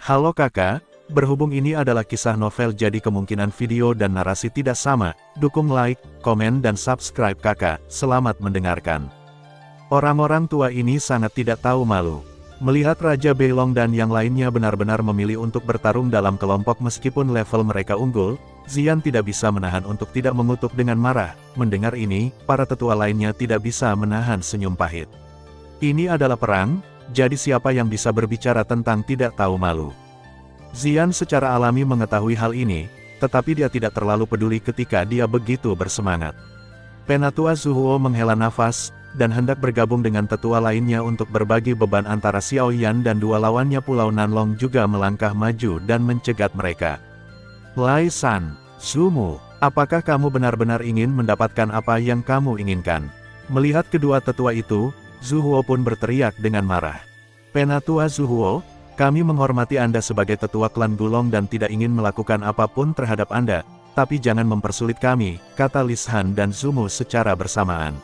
Halo kakak, berhubung ini adalah kisah novel jadi kemungkinan video dan narasi tidak sama, dukung like, komen dan subscribe kakak, selamat mendengarkan. Orang-orang tua ini sangat tidak tahu malu. Melihat Raja Beilong dan yang lainnya benar-benar memilih untuk bertarung dalam kelompok meskipun level mereka unggul, Xian tidak bisa menahan untuk tidak mengutuk dengan marah. Mendengar ini, para tetua lainnya tidak bisa menahan senyum pahit. Ini adalah perang, jadi siapa yang bisa berbicara tentang tidak tahu malu? Xian secara alami mengetahui hal ini, tetapi dia tidak terlalu peduli ketika dia begitu bersemangat. Penatua Zhuo menghela nafas, dan hendak bergabung dengan tetua lainnya untuk berbagi beban antara Xiao Yan dan dua lawannya. Pulau Nanlong juga melangkah maju dan mencegat mereka. Lai San, Sumu, apakah kamu benar-benar ingin mendapatkan apa yang kamu inginkan? Melihat kedua tetua itu, Zhuo pun berteriak dengan marah. Penatua Zhuo, kami menghormati Anda sebagai tetua klan Gulong dan tidak ingin melakukan apapun terhadap Anda, tapi jangan mempersulit kami, kata Lishan dan Sumu secara bersamaan.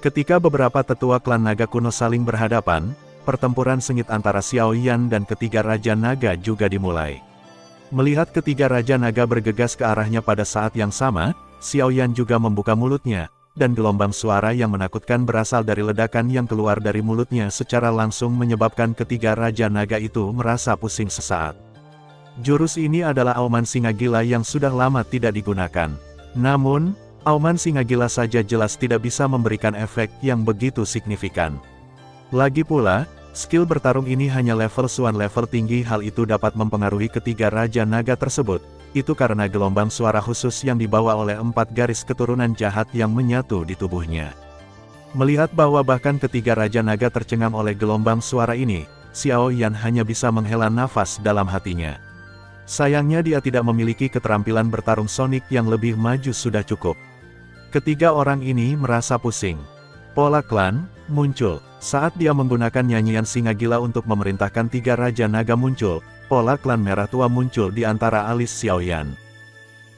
Ketika beberapa tetua klan naga kuno saling berhadapan, pertempuran sengit antara Xiao Yan dan ketiga Raja Naga juga dimulai. Melihat ketiga Raja Naga bergegas ke arahnya pada saat yang sama, Xiao Yan juga membuka mulutnya, dan gelombang suara yang menakutkan berasal dari ledakan yang keluar dari mulutnya secara langsung menyebabkan ketiga Raja Naga itu merasa pusing sesaat. Jurus ini adalah auman singa gila yang sudah lama tidak digunakan. Namun, auman singa gila saja jelas tidak bisa memberikan efek yang begitu signifikan. Lagi pula, skill bertarung ini hanya level Suan level tinggi. Hal itu dapat mempengaruhi ketiga Raja Naga tersebut. Itu karena gelombang suara khusus yang dibawa oleh 4 garis keturunan jahat yang menyatu di tubuhnya. Melihat bahwa bahkan ketiga Raja Naga tercengang oleh gelombang suara ini, Xiao Yan hanya bisa menghela nafas dalam hatinya. Sayangnya dia tidak memiliki keterampilan bertarung sonik yang lebih maju sudah cukup. Ketiga orang ini merasa pusing. Pola klan muncul. Saat dia menggunakan nyanyian singa gila untuk memerintahkan tiga Raja Naga muncul, pola klan merah tua muncul di antara alis Xiao Yan.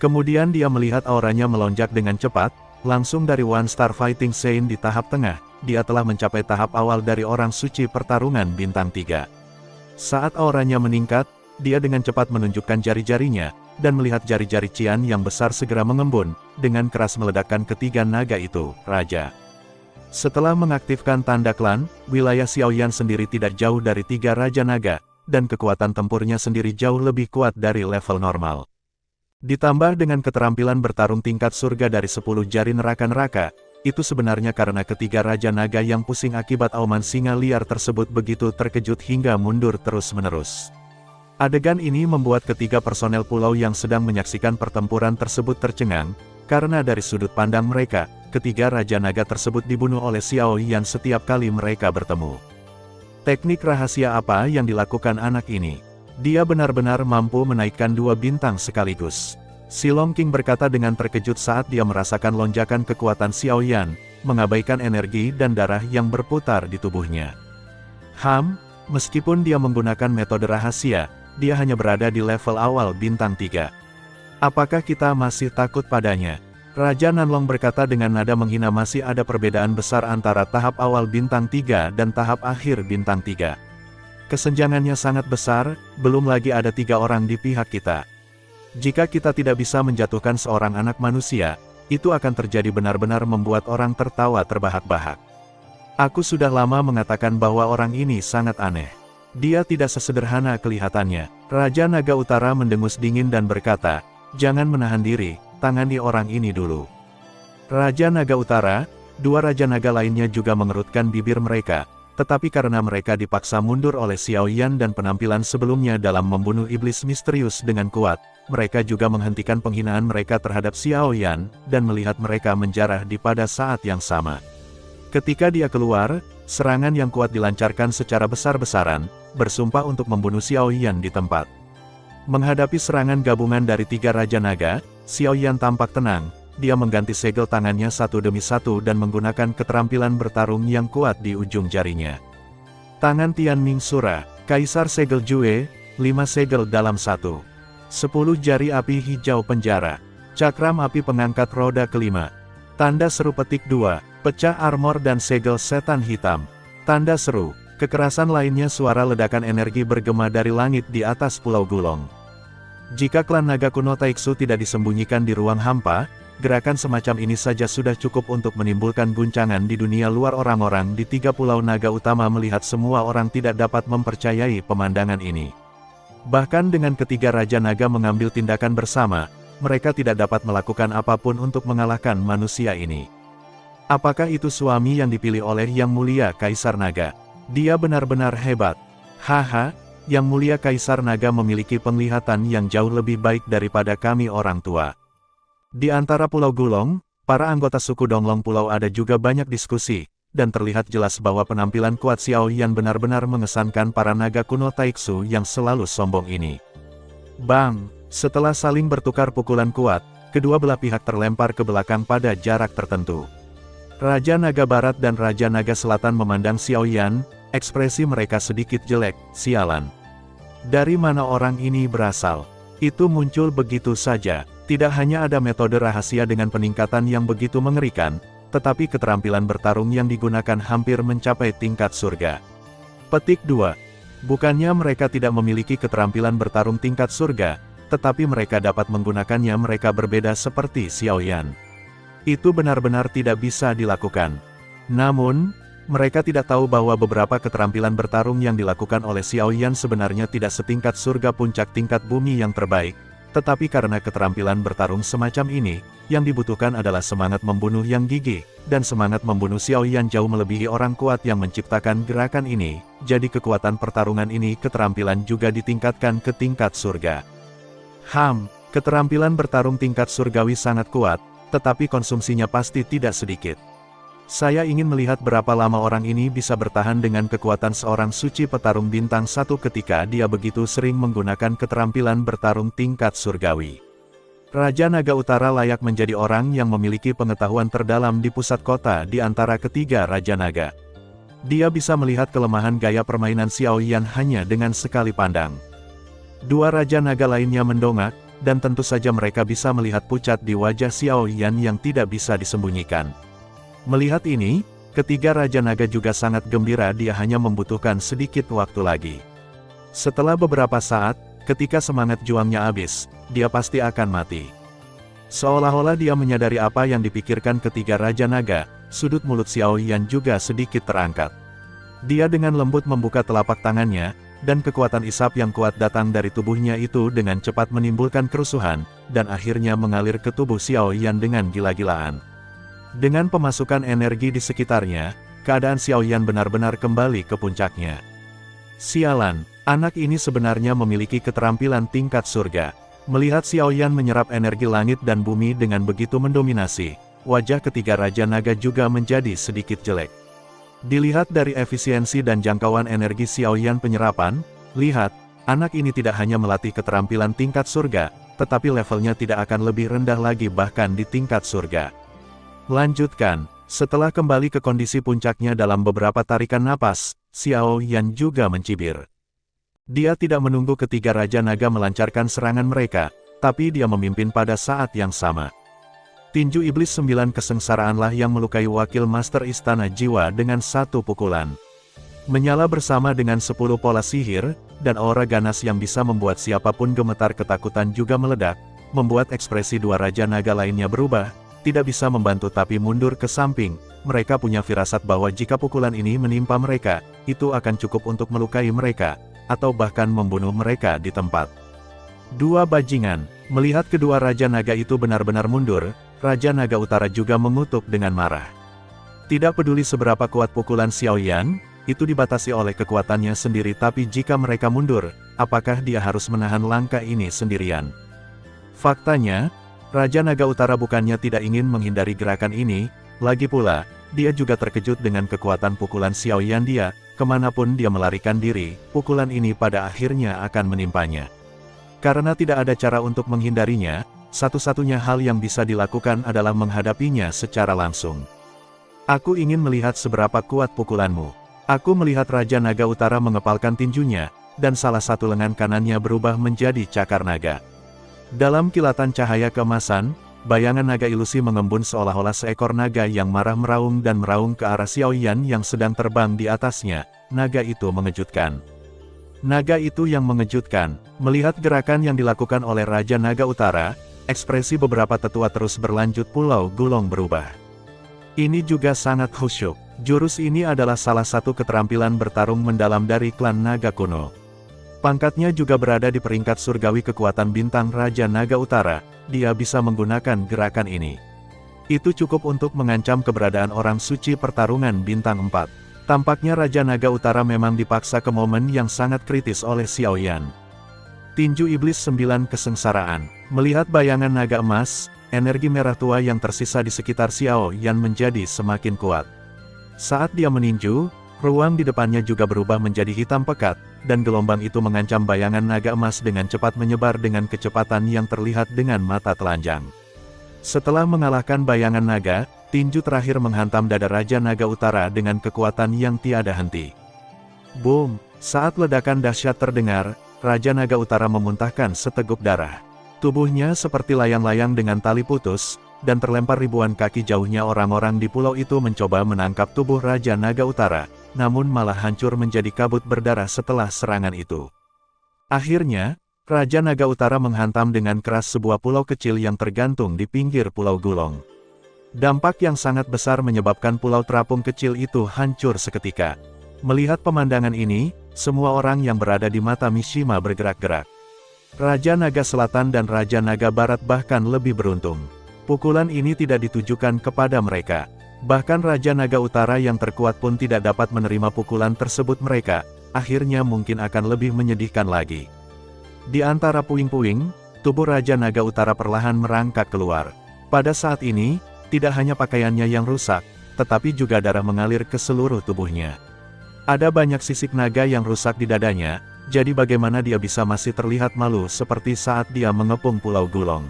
Kemudian dia melihat auranya melonjak dengan cepat, langsung dari One Star Fighting Saint di tahap tengah, dia telah mencapai tahap awal dari orang suci pertarungan bintang 3. Saat auranya meningkat, dia dengan cepat menunjukkan jari-jarinya, dan melihat jari-jari Qian yang besar segera mengembun, dengan keras meledakkan ketiga naga itu, Raja. Setelah mengaktifkan tanda klan, wilayah Xiao Yan sendiri tidak jauh dari 3 Raja Naga, dan kekuatan tempurnya sendiri jauh lebih kuat dari level normal. Ditambah dengan keterampilan bertarung tingkat surga dari 10 jari neraka-neraka, itu sebenarnya karena ketiga Raja Naga yang pusing akibat auman singa liar tersebut begitu terkejut hingga mundur terus-menerus. Adegan ini membuat ketiga personel pulau yang sedang menyaksikan pertempuran tersebut tercengang, karena dari sudut pandang mereka, ketiga Raja Naga tersebut dibunuh oleh Xiao Yan setiap kali mereka bertemu. Teknik rahasia apa yang dilakukan anak ini? Dia benar-benar mampu menaikkan 2 bintang sekaligus. Silong King berkata dengan terkejut saat dia merasakan lonjakan kekuatan Xiao Yan, mengabaikan energi dan darah yang berputar di tubuhnya. Meskipun dia menggunakan metode rahasia, dia hanya berada di level awal bintang 3. Apakah kita masih takut padanya? Raja Nanlong berkata dengan nada menghina. Masih ada perbedaan besar antara tahap awal bintang 3 dan tahap akhir bintang 3. Kesenjangannya sangat besar, belum lagi ada 3 orang di pihak kita. Jika kita tidak bisa menjatuhkan seorang anak manusia, itu akan terjadi benar-benar membuat orang tertawa terbahak-bahak. Aku sudah lama mengatakan bahwa orang ini sangat aneh. Dia tidak sesederhana kelihatannya. Raja Naga Utara mendengus dingin dan berkata, jangan menahan diri, tangani orang ini dulu. Raja Naga Utara, 2 Raja Naga lainnya juga mengerutkan bibir mereka, tetapi karena mereka dipaksa mundur oleh Xiao Yan dan penampilan sebelumnya dalam membunuh iblis misterius dengan kuat, mereka juga menghentikan penghinaan mereka terhadap Xiao Yan, dan melihat mereka menjarah di pada saat yang sama. Ketika dia keluar, serangan yang kuat dilancarkan secara besar-besaran, bersumpah untuk membunuh Xiao Yan di tempat. Menghadapi serangan gabungan dari 3 Raja Naga, Xiao Yan tampak tenang, dia mengganti segel tangannya satu demi satu dan menggunakan keterampilan bertarung yang kuat di ujung jarinya. Tangan Tian Ming Sura, Kaisar Segel Jue, 5 segel dalam 1. 10 jari api hijau penjara, cakram api pengangkat roda kelima. Tanda seru petik 2, pecah armor dan segel setan hitam. Tanda seru, Kekerasan lainnya suara ledakan energi bergema dari langit di atas Pulau Gulong. Jika klan naga kuno Taiksu tidak disembunyikan di ruang hampa, gerakan semacam ini saja sudah cukup untuk menimbulkan guncangan di dunia luar. Orang-orang di 3 pulau naga utama melihat semua orang tidak dapat mempercayai pemandangan ini. Bahkan dengan ketiga Raja Naga mengambil tindakan bersama, mereka tidak dapat melakukan apapun untuk mengalahkan manusia ini. Apakah itu suami yang dipilih oleh Yang Mulia Kaisar Naga? Dia benar-benar hebat. Haha, Yang Mulia Kaisar Naga memiliki penglihatan yang jauh lebih baik daripada kami orang tua. Di antara Pulau Gulong, para anggota suku Donglong Pulau ada juga banyak diskusi, dan terlihat jelas bahwa penampilan kuat Xiao Yan benar-benar mengesankan para naga kuno Taiksu yang selalu sombong ini. Bang! Setelah saling bertukar pukulan kuat, kedua belah pihak terlempar ke belakang pada jarak tertentu. Raja Naga Barat dan Raja Naga Selatan memandang Xiao Yan, ekspresi mereka sedikit jelek. Sialan. Dari mana orang ini berasal? Itu muncul begitu saja. Tidak hanya ada metode rahasia dengan peningkatan yang begitu mengerikan, tetapi keterampilan bertarung yang digunakan hampir mencapai tingkat surga. Petik 2. Bukannya mereka tidak memiliki keterampilan bertarung tingkat surga, tetapi mereka dapat menggunakannya. Mereka berbeda seperti Xiao Yan. Itu benar-benar tidak bisa dilakukan. Namun, mereka tidak tahu bahwa beberapa keterampilan bertarung yang dilakukan oleh Xiao Yan sebenarnya tidak setingkat surga puncak tingkat bumi yang terbaik, tetapi karena keterampilan bertarung semacam ini, yang dibutuhkan adalah semangat membunuh yang gigih, dan semangat membunuh Xiao Yan jauh melebihi orang kuat yang menciptakan gerakan ini, jadi kekuatan pertarungan ini keterampilan juga ditingkatkan ke tingkat surga. Keterampilan bertarung tingkat surgawi sangat kuat, tetapi konsumsinya pasti tidak sedikit. Saya ingin melihat berapa lama orang ini bisa bertahan dengan kekuatan seorang suci petarung bintang 1 ketika dia begitu sering menggunakan keterampilan bertarung tingkat surgawi. Raja Naga Utara layak menjadi orang yang memiliki pengetahuan terdalam di pusat kota di antara ketiga Raja Naga. Dia bisa melihat kelemahan gaya permainan Xiao Yan hanya dengan sekali pandang. Dua Raja Naga lainnya mendongak, dan tentu saja mereka bisa melihat pucat di wajah Xiao Yan yang tidak bisa disembunyikan. Melihat ini, ketiga Raja Naga juga sangat gembira. Dia hanya membutuhkan sedikit waktu lagi. Setelah beberapa saat, ketika semangat juangnya habis, dia pasti akan mati. Seolah-olah dia menyadari apa yang dipikirkan ketiga Raja Naga, sudut mulut Xiao Yan juga sedikit terangkat. Dia dengan lembut membuka telapak tangannya, dan kekuatan isap yang kuat datang dari tubuhnya itu dengan cepat menimbulkan kerusuhan, dan akhirnya mengalir ke tubuh Xiao Yan dengan gila-gilaan. Dengan pemasukan energi di sekitarnya, keadaan Xiao Yan benar-benar kembali ke puncaknya. Sialan, anak ini sebenarnya memiliki keterampilan tingkat surga. Melihat Xiao Yan menyerap energi langit dan bumi dengan begitu mendominasi, wajah ketiga Raja Naga juga menjadi sedikit jelek. Dilihat dari efisiensi dan jangkauan energi Xiao Yan penyerapan, lihat, anak ini tidak hanya melatih keterampilan tingkat surga, tetapi levelnya tidak akan lebih rendah lagi bahkan di tingkat surga. Lanjutkan, setelah kembali ke kondisi puncaknya dalam beberapa tarikan napas, Xiao Yan juga mencibir. Dia tidak menunggu ketiga Raja Naga melancarkan serangan mereka, tapi dia memimpin pada saat yang sama. Tinju Iblis 9 kesengsaraanlah yang melukai wakil Master Istana Jiwa dengan satu pukulan. Menyala bersama dengan 10 pola sihir, dan aura ganas yang bisa membuat siapapun gemetar ketakutan juga meledak, membuat ekspresi dua Raja Naga lainnya berubah, tidak bisa membantu tapi mundur ke samping. Mereka punya firasat bahwa jika pukulan ini menimpa mereka, itu akan cukup untuk melukai mereka, atau bahkan membunuh mereka di tempat. Dua bajingan, melihat kedua Raja Naga itu benar-benar mundur, Raja Naga Utara juga mengutuk dengan marah. Tidak peduli seberapa kuat pukulan Xiao Yan, itu dibatasi oleh kekuatannya sendiri, tapi jika mereka mundur, apakah dia harus menahan langkah ini sendirian? Faktanya, Raja Naga Utara bukannya tidak ingin menghindari gerakan ini, lagi pula, dia juga terkejut dengan kekuatan pukulan Xiao Yan. Dia, kemanapun dia melarikan diri, pukulan ini pada akhirnya akan menimpanya. Karena tidak ada cara untuk menghindarinya, satu-satunya hal yang bisa dilakukan adalah menghadapinya secara langsung. Aku ingin melihat seberapa kuat pukulanmu. Aku melihat Raja Naga Utara mengepalkan tinjunya, dan salah satu lengan kanannya berubah menjadi cakar naga. Dalam kilatan cahaya keemasan, bayangan naga ilusi mengembun seolah-olah seekor naga yang marah meraung dan meraung ke arah Xiao Yan yang sedang terbang di atasnya, naga itu mengejutkan. Naga itu yang mengejutkan. Melihat gerakan yang dilakukan oleh Raja Naga Utara, ekspresi beberapa tetua terus berlanjut Pulau Gulong berubah. Ini juga sangat khusyuk. Jurus ini adalah salah satu keterampilan bertarung mendalam dari klan naga kuno. Pangkatnya juga berada di peringkat surgawi kekuatan bintang Raja Naga Utara, dia bisa menggunakan gerakan ini. Itu cukup untuk mengancam keberadaan orang suci pertarungan bintang 4. Tampaknya Raja Naga Utara memang dipaksa ke momen yang sangat kritis oleh Xiao Yan. Tinju Iblis 9 Kesengsaraan. Melihat bayangan naga emas, energi merah tua yang tersisa di sekitar Xiao Yan menjadi semakin kuat. Saat dia meninju, ruang di depannya juga berubah menjadi hitam pekat, dan gelombang itu mengancam bayangan naga emas dengan cepat menyebar dengan kecepatan yang terlihat dengan mata telanjang. Setelah mengalahkan bayangan naga, tinju terakhir menghantam dada Raja Naga Utara dengan kekuatan yang tiada henti. Boom! Saat ledakan dahsyat terdengar, Raja Naga Utara memuntahkan seteguk darah. Tubuhnya seperti layang-layang dengan tali putus, dan terlempar ribuan kaki jauhnya. Orang-orang di pulau itu mencoba menangkap tubuh Raja Naga Utara, namun malah hancur menjadi kabut berdarah setelah serangan itu. Akhirnya, Raja Naga Utara menghantam dengan keras sebuah pulau kecil yang tergantung di pinggir Pulau Gulong. Dampak yang sangat besar menyebabkan pulau terapung kecil itu hancur seketika. Melihat pemandangan ini, semua orang yang berada di mata Mishima bergerak-gerak. Raja Naga Selatan dan Raja Naga Barat bahkan lebih beruntung. Pukulan ini tidak ditujukan kepada mereka. Bahkan Raja Naga Utara yang terkuat pun tidak dapat menerima pukulan tersebut. Mereka, akhirnya mungkin akan lebih menyedihkan lagi. Di antara puing-puing, tubuh Raja Naga Utara perlahan merangkak keluar. Pada saat ini, tidak hanya pakaiannya yang rusak, tetapi juga darah mengalir ke seluruh tubuhnya. Ada banyak sisik naga yang rusak di dadanya, jadi bagaimana dia bisa masih terlihat malu seperti saat dia mengepung Pulau Gulong.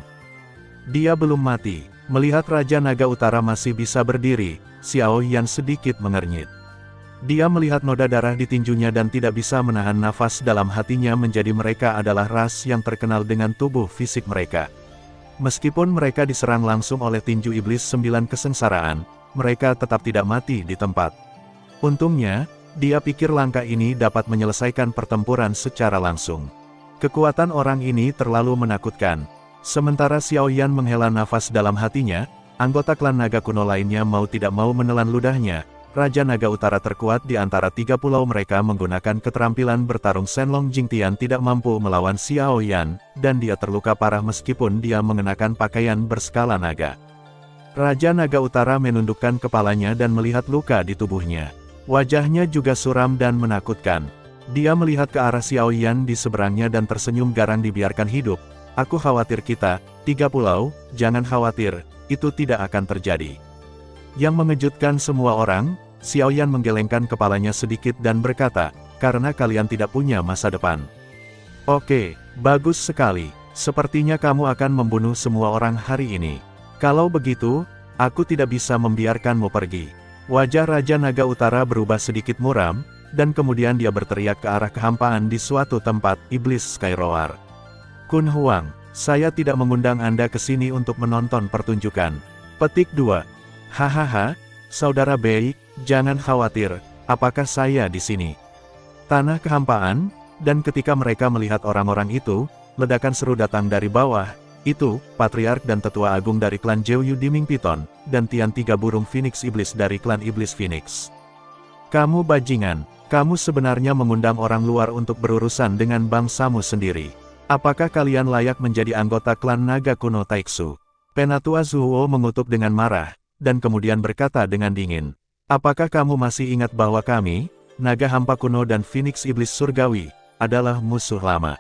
Dia belum mati. Melihat Raja Naga Utara masih bisa berdiri, Xiao Yan sedikit mengernyit. Dia melihat noda darah di tinjunya dan tidak bisa menahan nafas dalam hatinya. Menjadi mereka adalah ras yang terkenal dengan tubuh fisik mereka. Meskipun mereka diserang langsung oleh tinju Iblis 9 Kesengsaraan, mereka tetap tidak mati di tempat. Untungnya, dia pikir langkah ini dapat menyelesaikan pertempuran secara langsung. Kekuatan orang ini terlalu menakutkan. Sementara Xiao Yan menghela nafas dalam hatinya, anggota klan naga kuno lainnya mau tidak mau menelan ludahnya. Raja Naga Utara terkuat di antara 3 pulau mereka menggunakan keterampilan bertarung Shenlong Jingtian tidak mampu melawan Xiao Yan, dan dia terluka parah meskipun dia mengenakan pakaian berskala naga. Raja Naga Utara menundukkan kepalanya dan melihat luka di tubuhnya. Wajahnya juga suram dan menakutkan. Dia melihat ke arah Xiao Yan di seberangnya dan tersenyum garang. Dibiarkan hidup. Aku khawatir kita, 3 pulau, jangan khawatir, itu tidak akan terjadi. Yang mengejutkan semua orang, Xiao Yan menggelengkan kepalanya sedikit dan berkata, karena kalian tidak punya masa depan. Oke, bagus sekali. Sepertinya kamu akan membunuh semua orang hari ini. Kalau begitu, aku tidak bisa membiarkanmu pergi. Wajah Raja Naga Utara berubah sedikit muram, dan kemudian dia berteriak ke arah kehampaan di suatu tempat. Iblis Skyroar. Kun Huang, saya tidak mengundang Anda ke sini untuk menonton pertunjukan. Petik 2. Hahaha, saudara baik, jangan khawatir, apakah saya di sini? Tanah kehampaan, dan ketika mereka melihat orang-orang itu, ledakan seru datang dari bawah. Itu, Patriark dan Tetua Agung dari klan Jeoyu Diming Piton, dan Tian 3 burung Phoenix Iblis dari klan Iblis Phoenix. Kamu bajingan, kamu sebenarnya mengundang orang luar untuk berurusan dengan bangsamu sendiri. Apakah kalian layak menjadi anggota klan naga kuno Taiksu? Penatua Zuo mengutuk dengan marah, dan kemudian berkata dengan dingin. Apakah kamu masih ingat bahwa kami, naga hampa kuno dan Phoenix Iblis Surgawi, adalah musuh lama?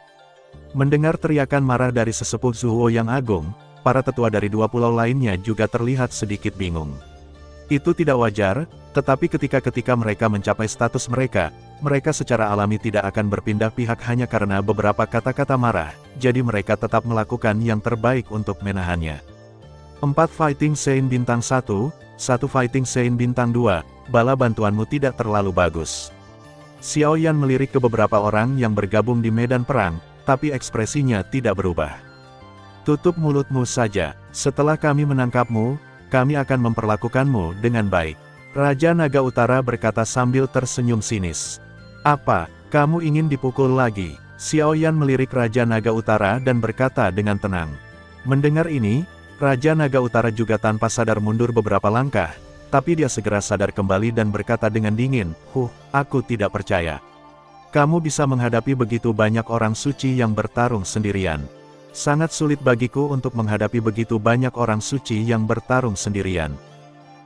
Mendengar teriakan marah dari sesepuh Zuo yang agung, para tetua dari 2 pulau lainnya juga terlihat sedikit bingung. Itu tidak wajar, tetapi ketika mereka mencapai status mereka, mereka secara alami tidak akan berpindah pihak hanya karena beberapa kata-kata marah, jadi mereka tetap melakukan yang terbaik untuk menahannya. 4 Fighting Saint Bintang 1, 1 Fighting Saint Bintang 2, bala bantuanmu tidak terlalu bagus. Xiao Yan melirik ke beberapa orang yang bergabung di medan perang, tapi ekspresinya tidak berubah. Tutup mulutmu saja, setelah kami menangkapmu, kami akan memperlakukanmu dengan baik. Raja Naga Utara berkata sambil tersenyum sinis. Apa, kamu ingin dipukul lagi? Xiao Yan melirik Raja Naga Utara dan berkata dengan tenang. Mendengar ini, Raja Naga Utara juga tanpa sadar mundur beberapa langkah, tapi dia segera sadar kembali dan berkata dengan dingin, aku tidak percaya. Kamu bisa menghadapi begitu banyak orang suci yang bertarung sendirian. Sangat sulit bagiku untuk menghadapi begitu banyak orang suci yang bertarung sendirian.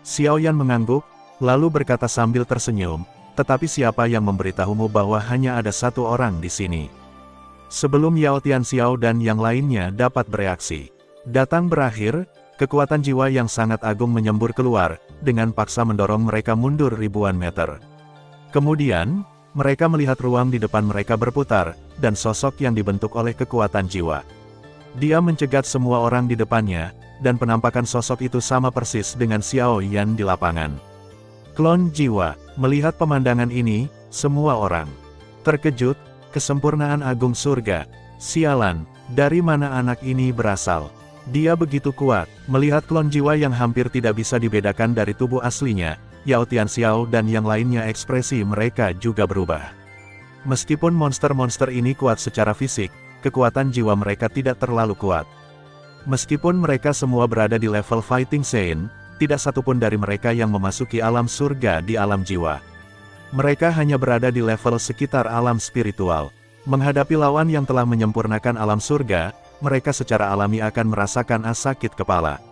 Xiao Yan mengangguk, lalu berkata sambil tersenyum, tetapi siapa yang memberitahumu bahwa hanya ada satu orang di sini? Sebelum Yao Tianxiao dan yang lainnya dapat bereaksi. Datang berakhir, kekuatan jiwa yang sangat agung menyembur keluar, dengan paksa mendorong mereka mundur ribuan meter. Kemudian, mereka melihat ruang di depan mereka berputar, dan sosok yang dibentuk oleh kekuatan jiwa. Dia mencegat semua orang di depannya, dan penampakan sosok itu sama persis dengan Xiao Yan di lapangan. Klon jiwa, melihat pemandangan ini, semua orang terkejut. Kesempurnaan agung surga. Sialan, dari mana anak ini berasal? Dia begitu kuat. Melihat klon jiwa yang hampir tidak bisa dibedakan dari tubuh aslinya, Yao Tianxiao dan yang lainnya ekspresi mereka juga berubah. Meskipun monster-monster ini kuat secara fisik, kekuatan jiwa mereka tidak terlalu kuat. Meskipun mereka semua berada di level Fighting Saint, tidak satupun dari mereka yang memasuki alam surga di alam jiwa. Mereka hanya berada di level sekitar alam spiritual. Menghadapi lawan yang telah menyempurnakan alam surga, mereka secara alami akan merasakan sakit kepala.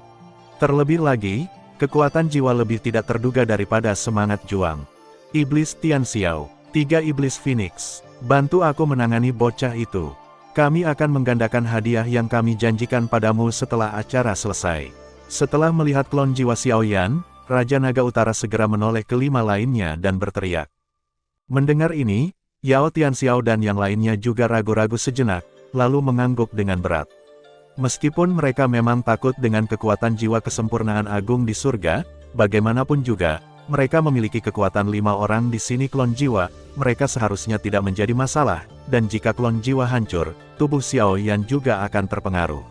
Terlebih lagi, kekuatan jiwa lebih tidak terduga daripada semangat juang. Iblis Tianxiao, 3 Iblis Phoenix, bantu aku menangani bocah itu. Kami akan menggandakan hadiah yang kami janjikan padamu setelah acara selesai. Setelah melihat klon jiwa Xiao Yan, Raja Naga Utara segera menoleh ke 5 lainnya dan berteriak. Mendengar ini, Yao Tianxiao dan yang lainnya juga ragu-ragu sejenak, lalu mengangguk dengan berat. Meskipun mereka memang takut dengan kekuatan jiwa kesempurnaan agung di surga, bagaimanapun juga, mereka memiliki kekuatan 5 orang di sini klon jiwa, mereka seharusnya tidak menjadi masalah, dan jika klon jiwa hancur, tubuh Xiao Yan juga akan terpengaruh.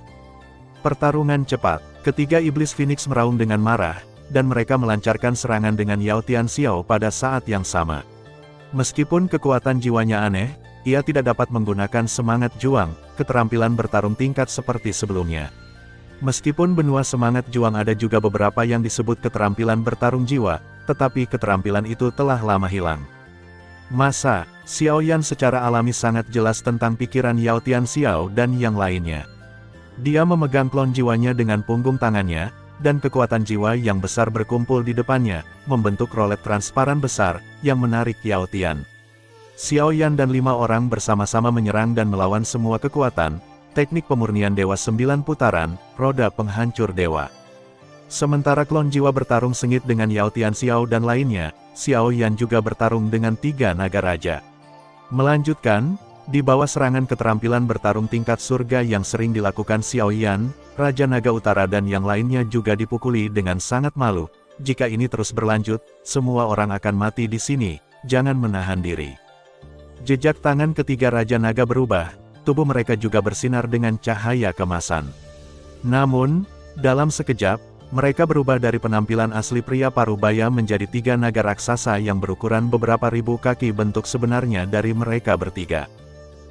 Pertarungan cepat, ketiga Iblis Phoenix meraung dengan marah, dan mereka melancarkan serangan dengan Yao Tianxiao pada saat yang sama. Meskipun kekuatan jiwanya aneh, ia tidak dapat menggunakan semangat juang, keterampilan bertarung tingkat seperti sebelumnya. Meskipun benua semangat juang ada juga beberapa yang disebut keterampilan bertarung jiwa, tetapi keterampilan itu telah lama hilang. Masa, Xiao Yan secara alami sangat jelas tentang pikiran Yao Tianxiao dan yang lainnya. Dia memegang klon jiwanya dengan punggung tangannya, dan kekuatan jiwa yang besar berkumpul di depannya, membentuk rolet transparan besar, yang menarik Yao Tian. Xiao Yan dan 5 orang bersama-sama menyerang dan melawan semua kekuatan, teknik pemurnian dewa 9 putaran, roda penghancur dewa. Sementara klon jiwa bertarung sengit dengan Yao Tianxiao dan lainnya, Xiao Yan juga bertarung dengan 3 naga raja. Melanjutkan, di bawah serangan keterampilan bertarung tingkat surga yang sering dilakukan Xiao Yan, Raja Naga Utara dan yang lainnya juga dipukuli dengan sangat malu. Jika ini terus berlanjut, semua orang akan mati di sini, jangan menahan diri. Jejak tangan ketiga Raja Naga berubah, tubuh mereka juga bersinar dengan cahaya kemasan. Namun, dalam sekejap, mereka berubah dari penampilan asli pria parubaya menjadi 3 naga raksasa yang berukuran beberapa ribu kaki bentuk sebenarnya dari mereka bertiga.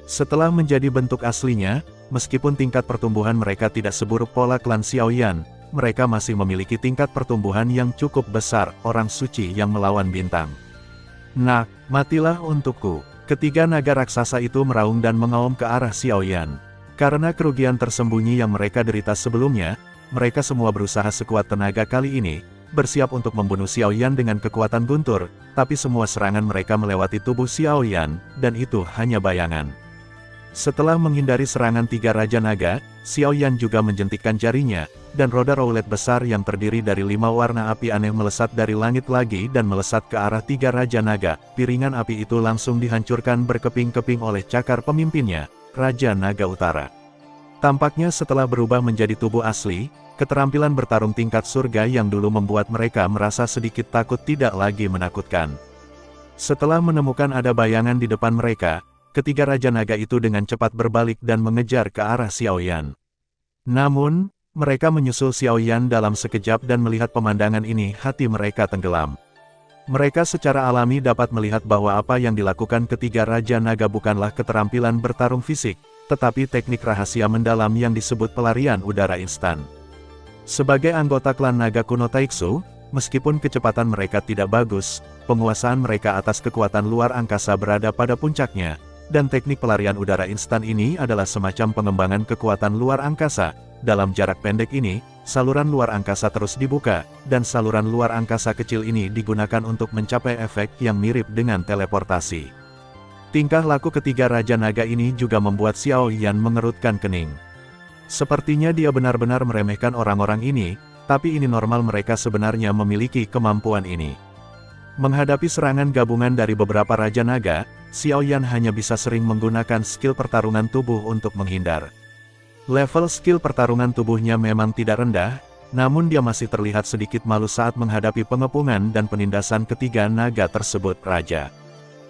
Setelah menjadi bentuk aslinya, meskipun tingkat pertumbuhan mereka tidak seburuk pola klan Xiao Yan, mereka masih memiliki tingkat pertumbuhan yang cukup besar, orang suci yang melawan bintang. Nah, matilah untukku. Ketiga naga raksasa itu meraung dan mengaum ke arah Xiao Yan. Karena kerugian tersembunyi yang mereka derita sebelumnya, mereka semua berusaha sekuat tenaga kali ini, bersiap untuk membunuh Xiao Yan dengan kekuatan guntur, tapi semua serangan mereka melewati tubuh Xiao Yan, dan itu hanya bayangan. Setelah menghindari serangan 3 Raja Naga, Xiao Yan juga menjentikkan jarinya, dan roda roulet besar yang terdiri dari 5 warna api aneh melesat dari langit lagi dan melesat ke arah 3 Raja Naga. Piringan api itu langsung dihancurkan berkeping-keping oleh cakar pemimpinnya, Raja Naga Utara. Tampaknya setelah berubah menjadi tubuh asli, keterampilan bertarung tingkat surga yang dulu membuat mereka merasa sedikit takut tidak lagi menakutkan. Setelah menemukan ada bayangan di depan mereka, ketiga Raja Naga itu dengan cepat berbalik dan mengejar ke arah Xiao Yan. Namun, mereka menyusul Xiao Yan dalam sekejap dan melihat pemandangan ini hati mereka tenggelam. Mereka secara alami dapat melihat bahwa apa yang dilakukan ketiga Raja Naga bukanlah keterampilan bertarung fisik, tetapi teknik rahasia mendalam yang disebut pelarian udara instan. Sebagai anggota klan naga kuno Taiksu, meskipun kecepatan mereka tidak bagus, penguasaan mereka atas kekuatan luar angkasa berada pada puncaknya, dan teknik pelarian udara instan ini adalah semacam pengembangan kekuatan luar angkasa. Dalam jarak pendek ini, saluran luar angkasa terus dibuka, dan saluran luar angkasa kecil ini digunakan untuk mencapai efek yang mirip dengan teleportasi. Tingkah laku ketiga Raja Naga ini juga membuat Xiao Yan mengerutkan kening. Sepertinya dia benar-benar meremehkan orang-orang ini, tapi ini normal, mereka sebenarnya memiliki kemampuan ini. Menghadapi serangan gabungan dari beberapa Raja Naga, Xiao Yan hanya bisa sering menggunakan skill pertarungan tubuh untuk menghindar. Level skill pertarungan tubuhnya memang tidak rendah, namun dia masih terlihat sedikit malu saat menghadapi pengepungan dan penindasan ketiga naga tersebut Raja.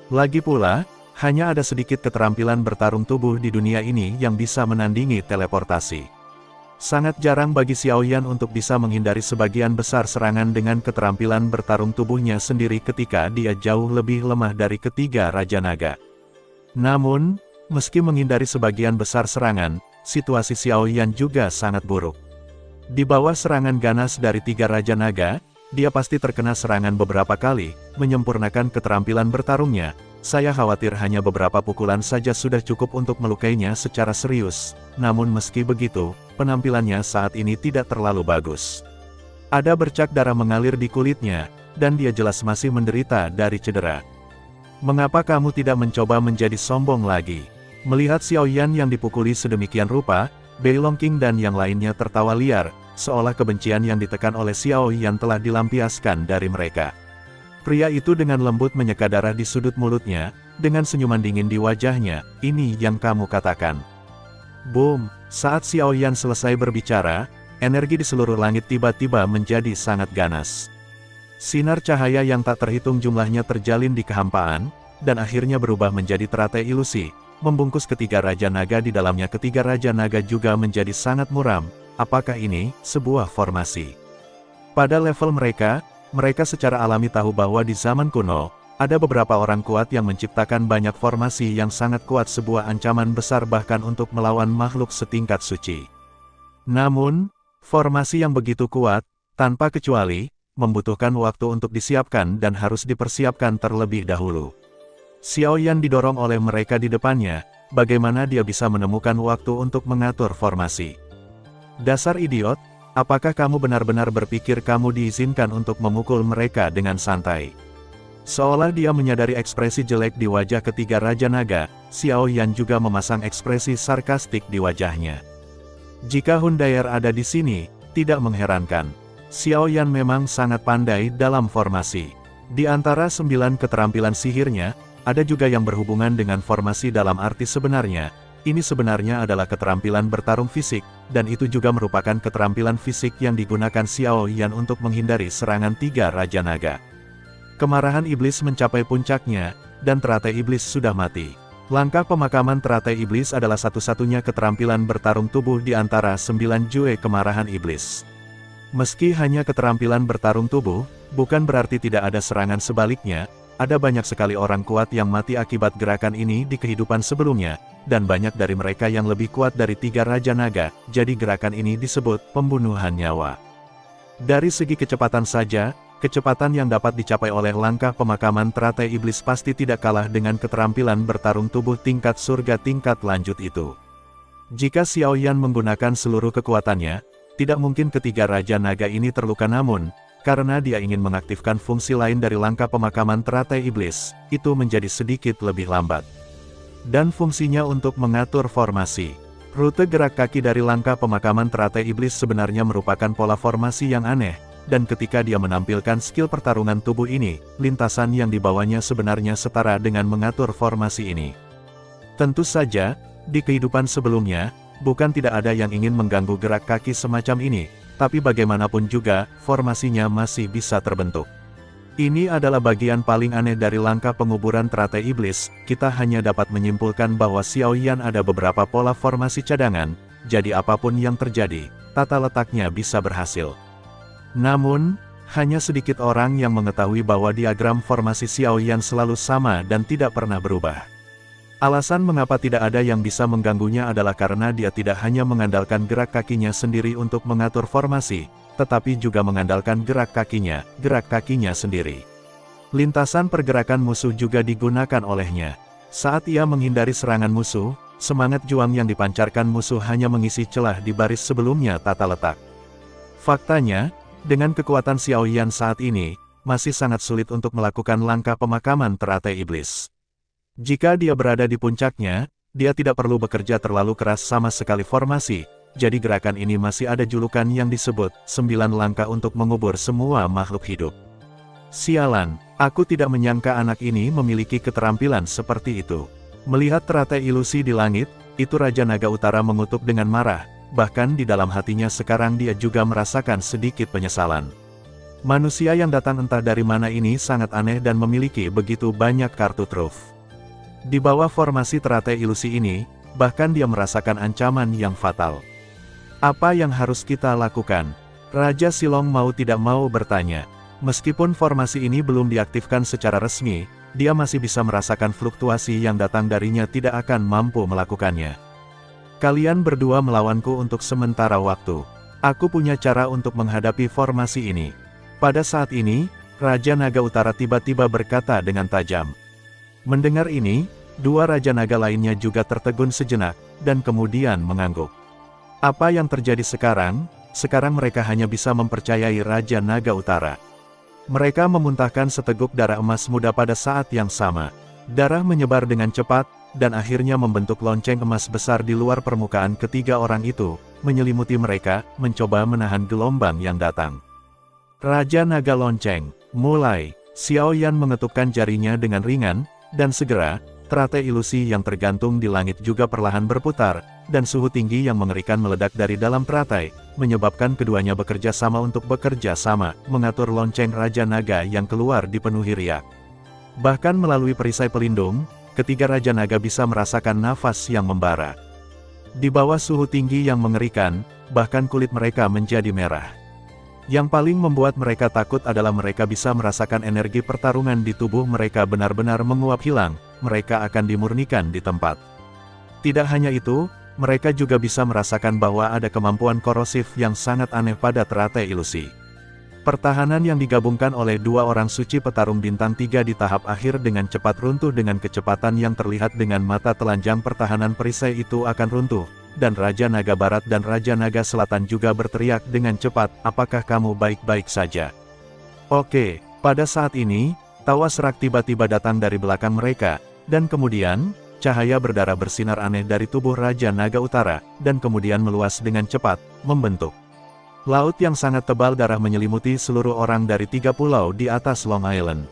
Lagi pula, hanya ada sedikit keterampilan bertarung tubuh di dunia ini yang bisa menandingi teleportasi. Sangat jarang bagi Xiao Yan untuk bisa menghindari sebagian besar serangan dengan keterampilan bertarung tubuhnya sendiri ketika dia jauh lebih lemah dari ketiga Raja Naga. Namun, meski menghindari sebagian besar serangan, situasi Xiao Yan juga sangat buruk. Di bawah serangan ganas dari tiga Raja Naga, dia pasti terkena serangan beberapa kali, menyempurnakan keterampilan bertarungnya. Saya khawatir hanya beberapa pukulan saja sudah cukup untuk melukainya secara serius. Namun meski begitu, penampilannya saat ini tidak terlalu bagus. Ada bercak darah mengalir di kulitnya, dan dia jelas masih menderita dari cedera. Mengapa kamu tidak mencoba menjadi sombong lagi? Melihat Xiao Yan yang dipukuli sedemikian rupa, Bei Longqing dan yang lainnya tertawa liar, seolah kebencian yang ditekan oleh Xiao Yan telah dilampiaskan dari mereka. Pria itu dengan lembut menyeka darah di sudut mulutnya, dengan senyuman dingin di wajahnya, "Ini yang kamu katakan." Boom! Saat Xiao Yan selesai berbicara, energi di seluruh langit tiba-tiba menjadi sangat ganas. Sinar cahaya yang tak terhitung jumlahnya terjalin di kehampaan, dan akhirnya berubah menjadi teratai ilusi, membungkus ketiga Raja Naga di dalamnya. Ketiga Raja Naga juga menjadi sangat muram. Apakah ini sebuah formasi? Pada level mereka, mereka secara alami tahu bahwa di zaman kuno, ada beberapa orang kuat yang menciptakan banyak formasi yang sangat kuat, sebuah ancaman besar bahkan untuk melawan makhluk setingkat suci. Namun, formasi yang begitu kuat, tanpa kecuali, membutuhkan waktu untuk disiapkan dan harus dipersiapkan terlebih dahulu. Xiao Yan didorong oleh mereka di depannya, bagaimana dia bisa menemukan waktu untuk mengatur formasi? Dasar idiot, apakah kamu benar-benar berpikir kamu diizinkan untuk memukul mereka dengan santai? Seolah dia menyadari ekspresi jelek di wajah ketiga Raja Naga, Xiao Yan juga memasang ekspresi sarkastik di wajahnya. Jika Hun Daer ada di sini, tidak mengherankan. Xiao Yan memang sangat pandai dalam formasi. Di antara 9 keterampilan sihirnya, ada juga yang berhubungan dengan formasi dalam arti sebenarnya. Ini sebenarnya adalah keterampilan bertarung fisik, dan itu juga merupakan keterampilan fisik yang digunakan Xiao Yan untuk menghindari serangan tiga Raja Naga. Kemarahan iblis mencapai puncaknya, dan teratai iblis sudah mati. Langkah pemakaman teratai iblis adalah satu-satunya keterampilan bertarung tubuh di antara 9 jue kemarahan iblis. Meski hanya keterampilan bertarung tubuh, bukan berarti tidak ada serangan sebaliknya. Ada banyak sekali orang kuat yang mati akibat gerakan ini di kehidupan sebelumnya, dan banyak dari mereka yang lebih kuat dari tiga Raja Naga, jadi gerakan ini disebut pembunuhan nyawa. Dari segi kecepatan saja, kecepatan yang dapat dicapai oleh langkah pemakaman teratai iblis pasti tidak kalah dengan keterampilan bertarung tubuh tingkat surga tingkat lanjut itu. Jika Xiao Yan menggunakan seluruh kekuatannya, tidak mungkin ketiga Raja Naga ini terluka, namun, karena dia ingin mengaktifkan fungsi lain dari langkah pemakaman teratai iblis, itu menjadi sedikit lebih lambat. Dan fungsinya untuk mengatur formasi. Rute gerak kaki dari langkah pemakaman teratai iblis sebenarnya merupakan pola formasi yang aneh, dan ketika dia menampilkan skill pertarungan tubuh ini, lintasan yang dibawanya sebenarnya setara dengan mengatur formasi ini. Tentu saja, di kehidupan sebelumnya, bukan tidak ada yang ingin mengganggu gerak kaki semacam ini, tapi bagaimanapun juga, formasinya masih bisa terbentuk. Ini adalah bagian paling aneh dari langkah penguburan teratai iblis. Kita hanya dapat menyimpulkan bahwa Xiao Yan ada beberapa pola formasi cadangan, jadi apapun yang terjadi, tata letaknya bisa berhasil. Namun, Hanya sedikit orang yang mengetahui bahwa diagram formasi Xiaoyan selalu sama dan tidak pernah berubah. Alasan mengapa tidak ada yang bisa mengganggunya adalah karena dia tidak hanya mengandalkan gerak kakinya sendiri untuk mengatur formasi, tetapi juga mengandalkan gerak kakinya sendiri. Lintasan pergerakan musuh juga digunakan olehnya. Saat ia menghindari serangan musuh, semangat juang yang dipancarkan musuh hanya mengisi celah di baris sebelumnya tata letak. Faktanya, dengan kekuatan Xiaoyan saat ini, masih sangat sulit untuk melakukan langkah pemakaman teratai iblis. Jika dia berada di puncaknya, dia tidak perlu bekerja terlalu keras sama sekali formasi, jadi gerakan ini masih ada julukan yang disebut 9 langkah untuk mengubur semua makhluk hidup. Sialan, aku tidak menyangka anak ini memiliki keterampilan seperti itu. Melihat teratai ilusi di langit, itu Raja Naga Utara mengutuk dengan marah. Bahkan di dalam hatinya sekarang dia juga merasakan sedikit penyesalan. Manusia yang datang entah dari mana ini sangat aneh dan memiliki begitu banyak kartu truf. Di bawah formasi teratai ilusi ini, bahkan dia merasakan ancaman yang fatal. Apa yang harus kita lakukan? Raja Silong mau tidak mau bertanya. Meskipun formasi ini belum diaktifkan secara resmi, dia masih bisa merasakan fluktuasi yang datang darinya tidak akan mampu melakukannya. Kalian berdua melawanku untuk sementara waktu. Aku punya cara untuk menghadapi formasi ini. Pada saat ini, Raja Naga Utara tiba-tiba berkata dengan tajam. Mendengar ini, dua Raja Naga lainnya juga tertegun sejenak, dan kemudian mengangguk. Apa yang terjadi sekarang? Sekarang mereka hanya bisa mempercayai Raja Naga Utara. Mereka memuntahkan seteguk darah emas muda pada saat yang sama. Darah menyebar dengan cepat, dan akhirnya membentuk lonceng emas besar di luar permukaan ketiga orang itu, menyelimuti mereka, mencoba menahan gelombang yang datang. Raja Naga Lonceng, mulai. Xiaoyan mengetukkan jarinya dengan ringan, dan segera, teratai ilusi yang tergantung di langit juga perlahan berputar, dan suhu tinggi yang mengerikan meledak dari dalam teratai, menyebabkan keduanya bekerja sama untuk bekerja sama, mengatur lonceng Raja Naga yang keluar dipenuhi riak. Bahkan melalui perisai pelindung, ketiga Raja Naga bisa merasakan nafas yang membara. Di bawah suhu tinggi yang mengerikan, bahkan kulit mereka menjadi merah. Yang paling membuat mereka takut adalah mereka bisa merasakan energi pertarungan di tubuh mereka benar-benar menguap hilang, mereka akan dimurnikan di tempat. Tidak hanya itu, mereka juga bisa merasakan bahwa ada kemampuan korosif yang sangat aneh pada teratai ilusi. Pertahanan yang digabungkan oleh dua orang suci petarung bintang 3 di tahap akhir dengan cepat runtuh dengan kecepatan yang terlihat dengan mata telanjang. Pertahanan perisai itu akan runtuh, dan Raja Naga Barat dan Raja Naga Selatan juga berteriak dengan cepat, apakah kamu baik-baik saja? Oke, pada saat ini, tawa serak tiba-tiba datang dari belakang mereka, dan kemudian, cahaya berdarah bersinar aneh dari tubuh Raja Naga Utara, dan kemudian meluas dengan cepat, membentuk laut yang sangat tebal darah menyelimuti seluruh orang dari 3 pulau di atas Long Island.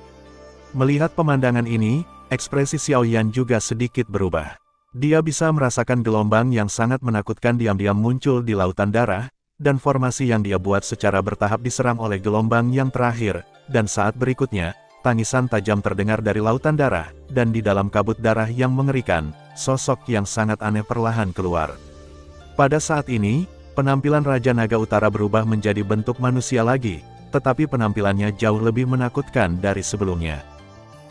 Melihat pemandangan ini, ekspresi Xiaoyan juga sedikit berubah. Dia bisa merasakan gelombang yang sangat menakutkan diam-diam muncul di lautan darah, dan formasi yang dia buat secara bertahap diserang oleh gelombang yang terakhir, dan saat berikutnya, tangisan tajam terdengar dari lautan darah, dan di dalam kabut darah yang mengerikan, sosok yang sangat aneh perlahan keluar. Pada saat ini, penampilan Raja Naga Utara berubah menjadi bentuk manusia lagi, tetapi penampilannya jauh lebih menakutkan dari sebelumnya.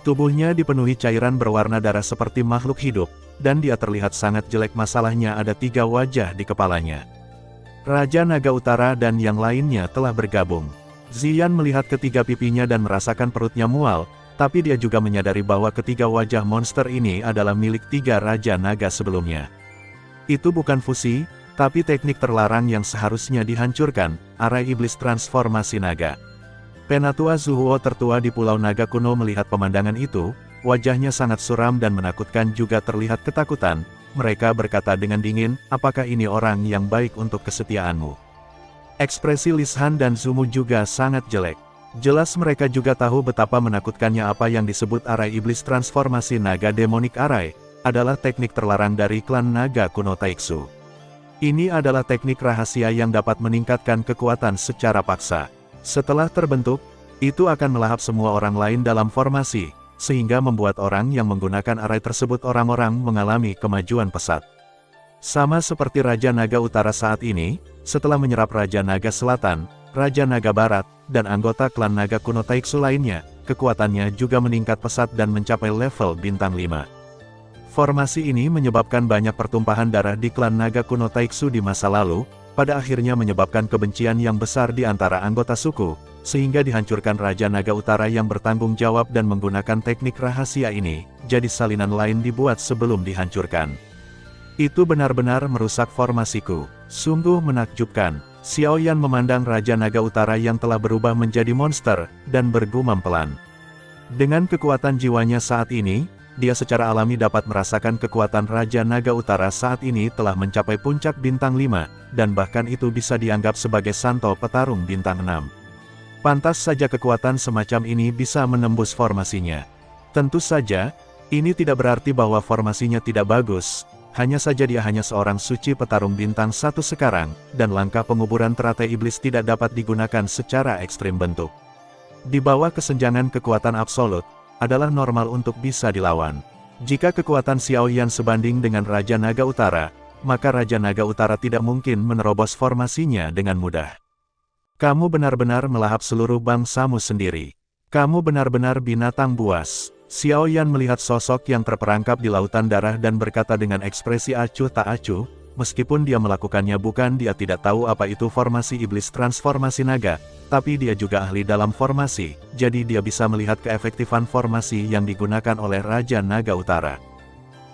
Tubuhnya dipenuhi cairan berwarna darah seperti makhluk hidup, dan dia terlihat sangat jelek. Masalahnya ada 3 wajah di kepalanya. Raja Naga Utara dan yang lainnya telah bergabung. Ziyan melihat ketiga pipinya dan merasakan perutnya mual, tapi dia juga menyadari bahwa ketiga wajah monster ini adalah milik 3 Raja Naga sebelumnya. Itu bukan fusi, tapi teknik terlarang yang seharusnya dihancurkan, arai iblis transformasi naga. Penatua Zuhuo tertua di Pulau Naga Kuno melihat pemandangan itu, wajahnya sangat suram dan menakutkan juga terlihat ketakutan. Mereka berkata dengan dingin, apakah ini orang yang baik untuk kesetiaanmu? Ekspresi Lishan dan Zumu juga sangat jelek. Jelas mereka juga tahu betapa menakutkannya apa yang disebut arai iblis transformasi naga demonik arai, adalah teknik terlarang dari klan Naga Kuno Taiksu. Ini adalah teknik rahasia yang dapat meningkatkan kekuatan secara paksa. Setelah terbentuk, itu akan melahap semua orang lain dalam formasi, sehingga membuat orang yang menggunakan arai tersebut orang-orang mengalami kemajuan pesat. Sama seperti Raja Naga Utara saat ini, setelah menyerap Raja Naga Selatan, Raja Naga Barat, dan anggota klan naga kuno Taiksu lainnya, kekuatannya juga meningkat pesat dan mencapai level bintang 5. Formasi ini menyebabkan banyak pertumpahan darah di klan naga kuno Taiksu di masa lalu, pada akhirnya menyebabkan kebencian yang besar di antara anggota suku, sehingga dihancurkan Raja Naga Utara yang bertanggung jawab dan menggunakan teknik rahasia ini, jadi salinan lain dibuat sebelum dihancurkan. Itu benar-benar merusak formasiku. Sungguh menakjubkan. Xiao Yan memandang Raja Naga Utara yang telah berubah menjadi monster, dan bergumam pelan. Dengan kekuatan jiwanya saat ini, dia secara alami dapat merasakan kekuatan Raja Naga Utara saat ini telah mencapai puncak bintang 5, dan bahkan itu bisa dianggap sebagai santo petarung bintang 6. Pantas saja kekuatan semacam ini bisa menembus formasinya. Tentu saja, ini tidak berarti bahwa formasinya tidak bagus, hanya saja dia hanya seorang suci petarung bintang 1 sekarang, dan langkah penguburan teratai iblis tidak dapat digunakan secara ekstrim bentuk. Di bawah kesenjangan kekuatan absolut, adalah normal untuk bisa dilawan. Jika kekuatan Xiao Yan sebanding dengan Raja Naga Utara, maka Raja Naga Utara tidak mungkin menerobos formasinya dengan mudah. Kamu benar-benar melahap seluruh bangsamu sendiri. Kamu benar-benar binatang buas. Xiao Yan melihat sosok yang terperangkap di lautan darah dan berkata dengan ekspresi acuh tak acuh, meskipun dia melakukannya bukan dia tidak tahu apa itu formasi iblis transformasi naga, tapi dia juga ahli dalam formasi, jadi dia bisa melihat keefektifan formasi yang digunakan oleh Raja Naga Utara.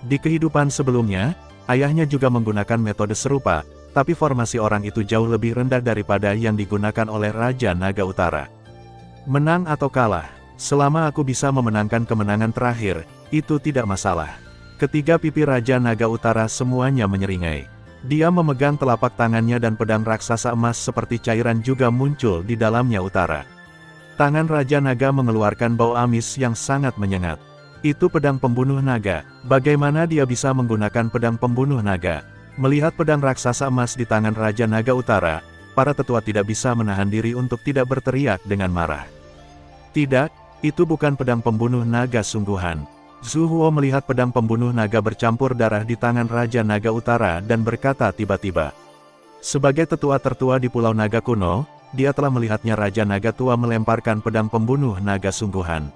Di kehidupan sebelumnya, ayahnya juga menggunakan metode serupa, tapi formasi orang itu jauh lebih rendah daripada yang digunakan oleh Raja Naga Utara. Menang atau kalah, selama aku bisa memenangkan kemenangan terakhir, itu tidak masalah. Ketiga pipi Raja Naga Utara semuanya menyeringai. Dia memegang telapak tangannya dan pedang raksasa emas seperti cairan juga muncul di dalamnya utara. Tangan Raja Naga mengeluarkan bau amis yang sangat menyengat. Itu pedang pembunuh naga. Bagaimana dia bisa menggunakan pedang pembunuh naga? Melihat pedang raksasa emas di tangan Raja Naga Utara, para tetua tidak bisa menahan diri untuk tidak berteriak dengan marah. Tidak, itu bukan pedang pembunuh naga sungguhan. Zhu Huo melihat pedang pembunuh naga bercampur darah di tangan Raja Naga Utara dan berkata tiba-tiba. Sebagai tetua tertua di Pulau Naga Kuno, dia telah melihatnya Raja Naga Tua melemparkan pedang pembunuh naga sungguhan.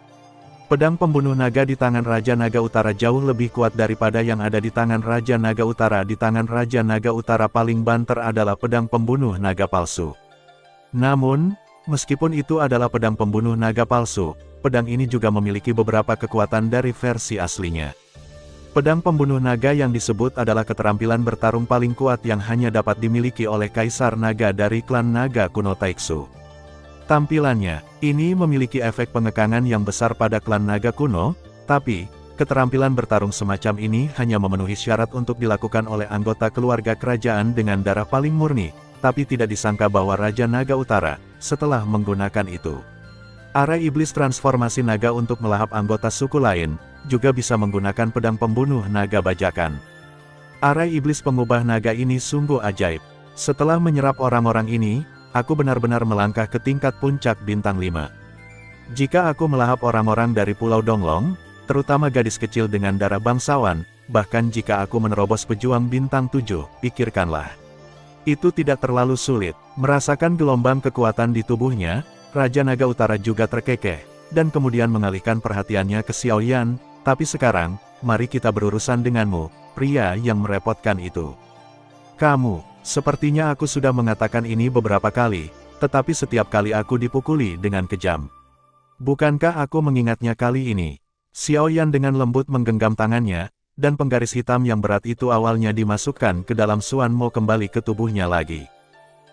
Pedang pembunuh naga di tangan Raja Naga Utara jauh lebih kuat daripada yang ada di tangan Raja Naga Utara. Di tangan Raja Naga Utara paling banter adalah pedang pembunuh naga palsu. Namun, meskipun itu adalah pedang pembunuh naga palsu, pedang ini juga memiliki beberapa kekuatan dari versi aslinya. Pedang pembunuh naga yang disebut adalah keterampilan bertarung paling kuat yang hanya dapat dimiliki oleh Kaisar Naga dari klan naga kuno Taiksu. Tampilannya, ini memiliki efek pengekangan yang besar pada klan naga kuno, tapi, keterampilan bertarung semacam ini hanya memenuhi syarat untuk dilakukan oleh anggota keluarga kerajaan dengan darah paling murni, tapi tidak disangka bahwa Raja Naga Utara, setelah menggunakan itu. Arai iblis transformasi naga untuk melahap anggota suku lain, juga bisa menggunakan pedang pembunuh naga bajakan. Arai iblis pengubah naga ini sungguh ajaib. Setelah menyerap orang-orang ini, aku benar-benar melangkah ke tingkat puncak bintang 5. Jika aku melahap orang-orang dari Pulau Donglong, terutama gadis kecil dengan darah bangsawan, bahkan jika aku menerobos pejuang bintang 7, pikirkanlah. Itu tidak terlalu sulit. Merasakan gelombang kekuatan di tubuhnya, Raja Naga Utara juga terkekeh, dan kemudian mengalihkan perhatiannya ke Xiao Yan, tapi sekarang, mari kita berurusan denganmu, pria yang merepotkan itu. Kamu, sepertinya aku sudah mengatakan ini beberapa kali, tetapi setiap kali aku dipukuli dengan kejam. Bukankah aku mengingatnya kali ini? Xiao Yan dengan lembut menggenggam tangannya, dan penggaris hitam yang berat itu awalnya dimasukkan ke dalam Xuan Mo kembali ke tubuhnya lagi.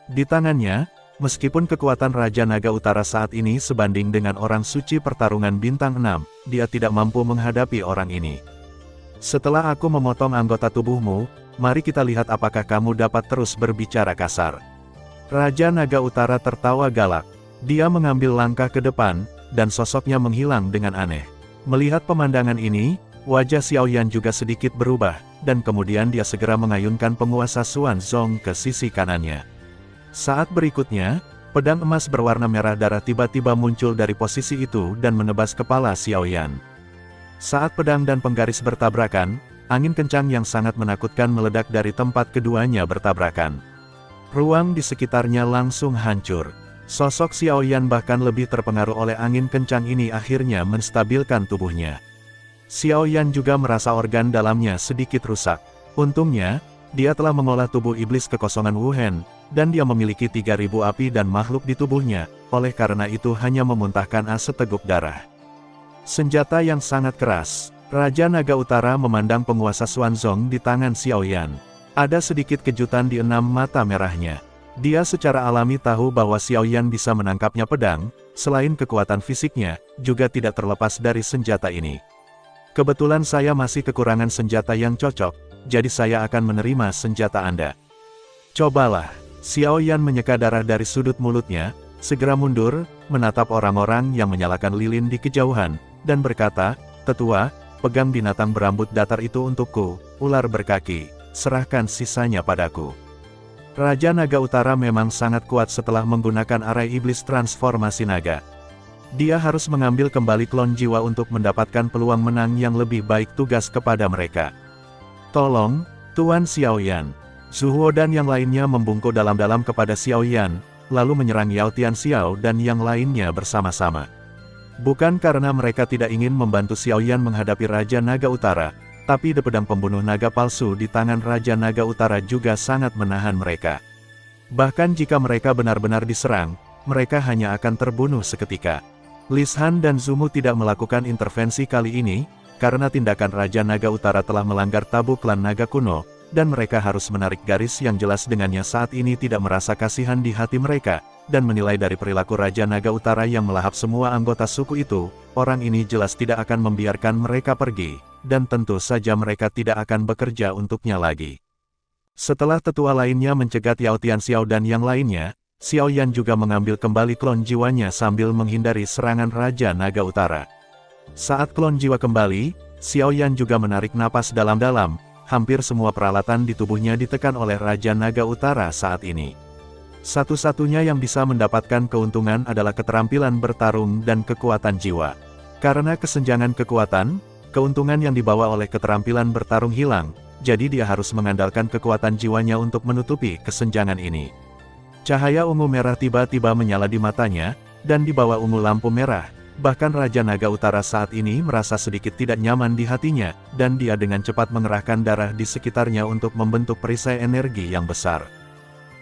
Di tangannya, meskipun kekuatan Raja Naga Utara saat ini sebanding dengan orang suci pertarungan bintang 6, dia tidak mampu menghadapi orang ini. Setelah aku memotong anggota tubuhmu, mari kita lihat apakah kamu dapat terus berbicara kasar. Raja Naga Utara tertawa galak. Dia mengambil langkah ke depan, dan sosoknya menghilang dengan aneh. Melihat pemandangan ini, wajah Xiao Yan juga sedikit berubah, dan kemudian dia segera mengayunkan penguasa Xuan Zong ke sisi kanannya. Saat berikutnya, pedang emas berwarna merah darah tiba-tiba muncul dari posisi itu dan menebas kepala Xiao Yan. Saat pedang dan penggaris bertabrakan, angin kencang yang sangat menakutkan meledak dari tempat keduanya bertabrakan. Ruang di sekitarnya langsung hancur. Sosok Xiao Yan bahkan lebih terpengaruh oleh angin kencang ini akhirnya menstabilkan tubuhnya. Xiao Yan juga merasa organ dalamnya sedikit rusak. Untungnya, dia telah mengolah tubuh iblis kekosongan Wuhan, dan dia memiliki 3000 api dan makhluk di tubuhnya, oleh karena itu hanya memuntahkan seteguk darah. Senjata yang sangat keras. Raja Naga Utara memandang penguasa Xuanzong di tangan Xiao Yan. Ada sedikit kejutan di 6 mata merahnya. Dia secara alami tahu bahwa Xiao Yan bisa menangkapnya pedang, selain kekuatan fisiknya, juga tidak terlepas dari senjata ini. Kebetulan saya masih kekurangan senjata yang cocok, jadi saya akan menerima senjata Anda. Cobalah. Xiao Yan menyeka darah dari sudut mulutnya, segera mundur, menatap orang-orang yang menyalakan lilin di kejauhan, dan berkata, "Tetua, pegang binatang berambut datar itu untukku, ular berkaki, serahkan sisanya padaku." Raja Naga Utara memang sangat kuat setelah menggunakan arai iblis transformasi naga. Dia harus mengambil kembali klon jiwa untuk mendapatkan peluang menang yang lebih baik tugas kepada mereka. "Tolong, Tuan Xiao Yan." Zhu Huo dan yang lainnya membungkuk dalam-dalam kepada Xiao Yan, lalu menyerang Yao Tian Xiao dan yang lainnya bersama-sama. Bukan karena mereka tidak ingin membantu Xiao Yan menghadapi Raja Naga Utara, tapi pedang pembunuh naga palsu di tangan Raja Naga Utara juga sangat menahan mereka. Bahkan jika mereka benar-benar diserang, mereka hanya akan terbunuh seketika. Lis Han dan Zumu tidak melakukan intervensi kali ini, karena tindakan Raja Naga Utara telah melanggar tabu klan naga kuno, dan mereka harus menarik garis yang jelas dengannya saat ini tidak merasa kasihan di hati mereka, dan menilai dari perilaku Raja Naga Utara yang melahap semua anggota suku itu, orang ini jelas tidak akan membiarkan mereka pergi, dan tentu saja mereka tidak akan bekerja untuknya lagi. Setelah tetua lainnya mencegat Yao Tian Xiao dan yang lainnya, Xiao Yan juga mengambil kembali klon jiwanya sambil menghindari serangan Raja Naga Utara. Saat klon jiwa kembali, Xiao Yan juga menarik napas dalam-dalam. Hampir semua peralatan di tubuhnya ditekan oleh Raja Naga Utara saat ini. Satu-satunya yang bisa mendapatkan keuntungan adalah keterampilan bertarung dan kekuatan jiwa. Karena kesenjangan kekuatan, keuntungan yang dibawa oleh keterampilan bertarung hilang, jadi dia harus mengandalkan kekuatan jiwanya untuk menutupi kesenjangan ini. Cahaya ungu merah tiba-tiba menyala di matanya, dan di bawah ungu lampu merah. Bahkan Raja Naga Utara saat ini merasa sedikit tidak nyaman di hatinya, dan dia dengan cepat mengerahkan darah di sekitarnya untuk membentuk perisai energi yang besar.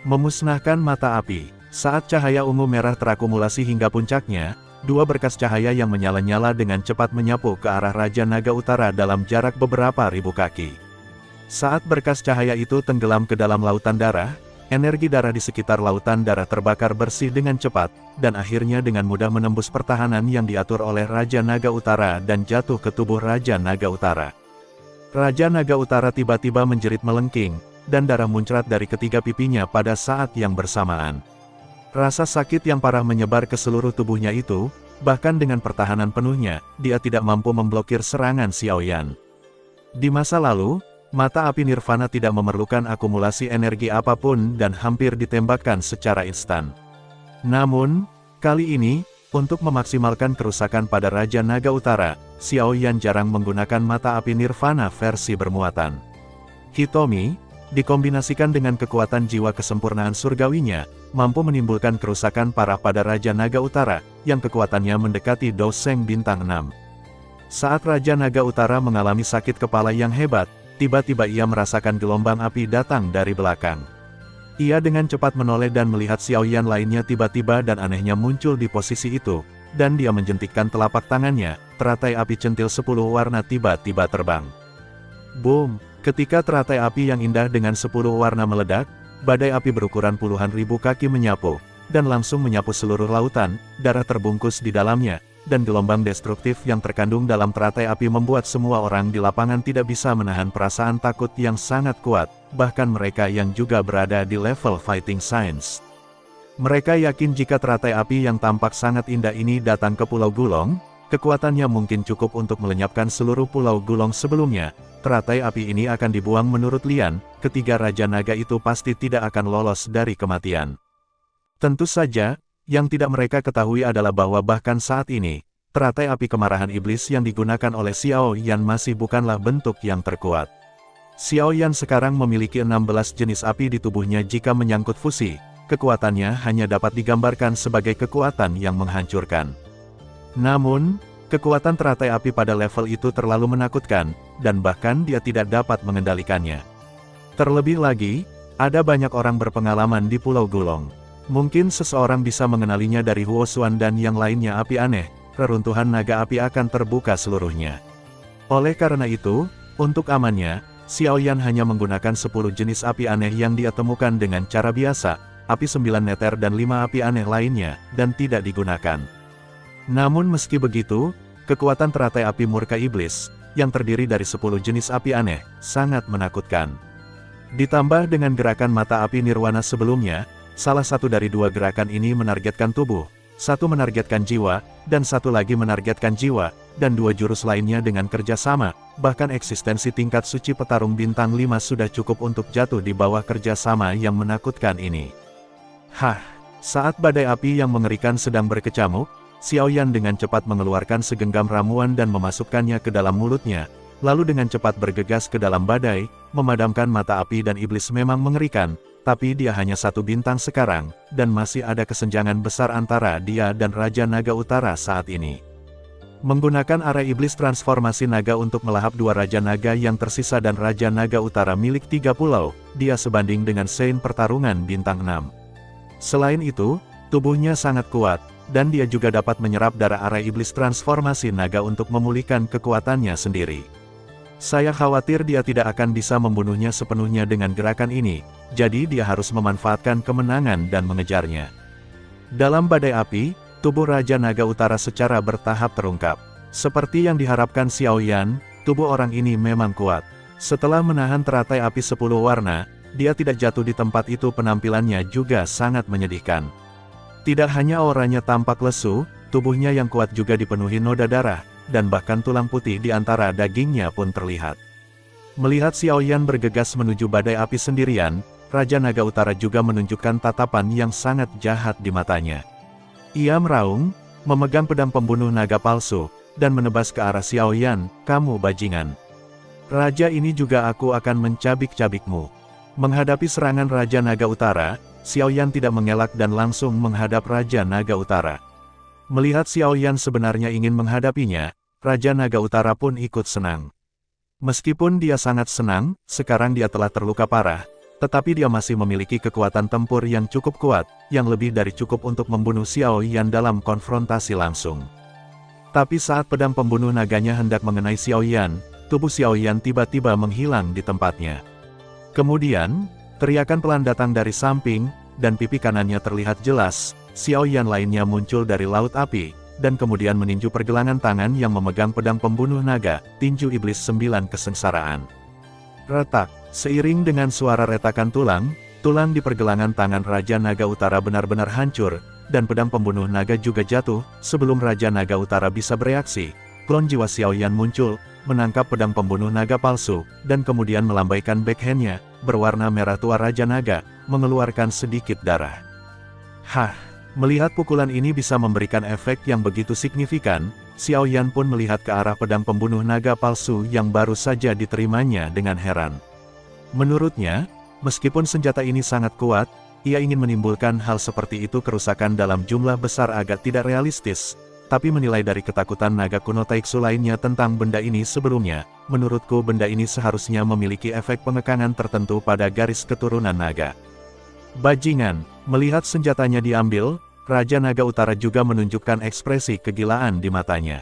Memusnahkan mata api. Saat cahaya ungu merah terakumulasi hingga puncaknya, dua berkas cahaya yang menyala-nyala dengan cepat menyapu ke arah Raja Naga Utara dalam jarak beberapa ribu kaki. Saat berkas cahaya itu tenggelam ke dalam lautan darah, energi darah di sekitar lautan darah terbakar bersih dengan cepat, dan akhirnya dengan mudah menembus pertahanan yang diatur oleh Raja Naga Utara dan jatuh ke tubuh Raja Naga Utara. Raja Naga Utara tiba-tiba menjerit melengking, dan darah muncrat dari ketiga pipinya pada saat yang bersamaan. Rasa sakit yang parah menyebar ke seluruh tubuhnya itu, bahkan dengan pertahanan penuhnya, dia tidak mampu memblokir serangan Xiao Yan. Di masa lalu, mata api nirvana tidak memerlukan akumulasi energi apapun dan hampir ditembakkan secara instan. Namun, kali ini, untuk memaksimalkan kerusakan pada Raja Naga Utara, Xiao Yan jarang menggunakan mata api nirvana versi bermuatan. Hitomi, dikombinasikan dengan kekuatan jiwa kesempurnaan surgawinya, mampu menimbulkan kerusakan parah pada Raja Naga Utara, yang kekuatannya mendekati Doseng bintang 6. Saat Raja Naga Utara mengalami sakit kepala yang hebat, tiba-tiba ia merasakan gelombang api datang dari belakang. Ia dengan cepat menoleh dan melihat Xiao Yan lainnya tiba-tiba dan anehnya muncul di posisi itu, dan dia menjentikkan telapak tangannya, teratai api centil 10 warna tiba-tiba terbang. Boom! Ketika teratai api yang indah dengan 10 warna meledak, badai api berukuran puluhan ribu kaki menyapu, dan langsung menyapu seluruh lautan, darah terbungkus di dalamnya, dan gelombang destruktif yang terkandung dalam teratai api membuat semua orang di lapangan tidak bisa menahan perasaan takut yang sangat kuat, bahkan mereka yang juga berada di level fighting science. Mereka yakin jika teratai api yang tampak sangat indah ini datang ke Pulau Gulong, kekuatannya mungkin cukup untuk melenyapkan seluruh Pulau Gulong sebelumnya. Teratai api ini akan dibuang menurut Lian, ketiga Raja Naga itu pasti tidak akan lolos dari kematian. Tentu saja, yang tidak mereka ketahui adalah bahwa bahkan saat ini, teratai api kemarahan iblis yang digunakan oleh Xiao Yan masih bukanlah bentuk yang terkuat. Xiao Yan sekarang memiliki 16 jenis api di tubuhnya jika menyangkut fusi, kekuatannya hanya dapat digambarkan sebagai kekuatan yang menghancurkan. Namun, kekuatan teratai api pada level itu terlalu menakutkan, dan bahkan dia tidak dapat mengendalikannya. Terlebih lagi, ada banyak orang berpengalaman di Pulau Gulong. Mungkin seseorang bisa mengenalinya dari Huosuan dan yang lainnya api aneh, reruntuhan naga api akan terbuka seluruhnya. Oleh karena itu, untuk amannya, Xiaoyan hanya menggunakan 10 jenis api aneh yang dia temukan dengan cara biasa, api 9 neter dan 5 api aneh lainnya, dan tidak digunakan. Namun meski begitu, kekuatan teratai api murka iblis, yang terdiri dari 10 jenis api aneh, sangat menakutkan. Ditambah dengan gerakan mata api nirwana sebelumnya, salah satu dari dua gerakan ini menargetkan tubuh, satu menargetkan jiwa, dan satu lagi menargetkan jiwa, dan dua jurus lainnya dengan kerjasama, bahkan eksistensi tingkat suci petarung bintang 5 sudah cukup untuk jatuh di bawah kerjasama yang menakutkan ini. Saat badai api yang mengerikan sedang berkecamuk, Xiaoyan dengan cepat mengeluarkan segenggam ramuan dan memasukkannya ke dalam mulutnya, lalu dengan cepat bergegas ke dalam badai, memadamkan mata api dan iblis memang mengerikan, tapi dia hanya 1 bintang sekarang, dan masih ada kesenjangan besar antara dia dan Raja Naga Utara saat ini. Menggunakan arah iblis transformasi naga untuk melahap 2 Raja Naga yang tersisa dan Raja Naga Utara milik 3 pulau, dia sebanding dengan Sein pertarungan bintang 6. Selain itu, tubuhnya sangat kuat, dan dia juga dapat menyerap darah arah iblis transformasi naga untuk memulihkan kekuatannya sendiri. Saya khawatir dia tidak akan bisa membunuhnya sepenuhnya dengan gerakan ini, jadi dia harus memanfaatkan kemenangan dan mengejarnya. Dalam badai api, tubuh Raja Naga Utara secara bertahap terungkap. Seperti yang diharapkan Xiaoyan, tubuh orang ini memang kuat. Setelah menahan teratai api 10 warna, dia tidak jatuh di tempat itu. Penampilannya juga sangat menyedihkan. Tidak hanya auranya tampak lesu, tubuhnya yang kuat juga dipenuhi noda darah, dan bahkan tulang putih di antara dagingnya pun terlihat. Melihat Xiaoyan bergegas menuju badai api sendirian, Raja Naga Utara juga menunjukkan tatapan yang sangat jahat di matanya. Ia meraung, memegang pedang pembunuh naga palsu, dan menebas ke arah Xiaoyan, "Kamu bajingan. Raja ini juga aku akan mencabik-cabikmu." Menghadapi serangan Raja Naga Utara, Xiaoyan tidak mengelak dan langsung menghadap Raja Naga Utara. Melihat Xiaoyan sebenarnya ingin menghadapinya, Raja Naga Utara pun ikut senang. Meskipun dia sangat senang, sekarang dia telah terluka parah, tetapi dia masih memiliki kekuatan tempur yang cukup kuat, yang lebih dari cukup untuk membunuh Xiaoyan dalam konfrontasi langsung. Tapi saat pedang pembunuh naganya hendak mengenai Xiaoyan, tubuh Xiaoyan tiba-tiba menghilang di tempatnya. Kemudian, teriakan pelan datang dari samping, dan pipi kanannya terlihat jelas. Xiaoyan lainnya muncul dari laut api, dan kemudian meninju pergelangan tangan yang memegang pedang pembunuh naga, tinju iblis 9 kesengsaraan. Retak, seiring dengan suara retakan tulang di pergelangan tangan Raja Naga Utara benar-benar hancur, dan pedang pembunuh naga juga jatuh. Sebelum Raja Naga Utara bisa bereaksi, klon jiwa Xiaoyan muncul, menangkap pedang pembunuh naga palsu, dan kemudian melambaikan backhandnya, berwarna merah tua Raja Naga, mengeluarkan sedikit darah. Melihat pukulan ini bisa memberikan efek yang begitu signifikan, Xiaoyan pun melihat ke arah pedang pembunuh naga palsu yang baru saja diterimanya dengan heran. Menurutnya, meskipun senjata ini sangat kuat, ia ingin menimbulkan hal seperti itu kerusakan dalam jumlah besar agak tidak realistis, tapi menilai dari ketakutan naga kuno Taiksu lainnya tentang benda ini sebelumnya, menurutku benda ini seharusnya memiliki efek pengekangan tertentu pada garis keturunan naga. Bajingan, melihat senjatanya diambil, Raja Naga Utara juga menunjukkan ekspresi kegilaan di matanya.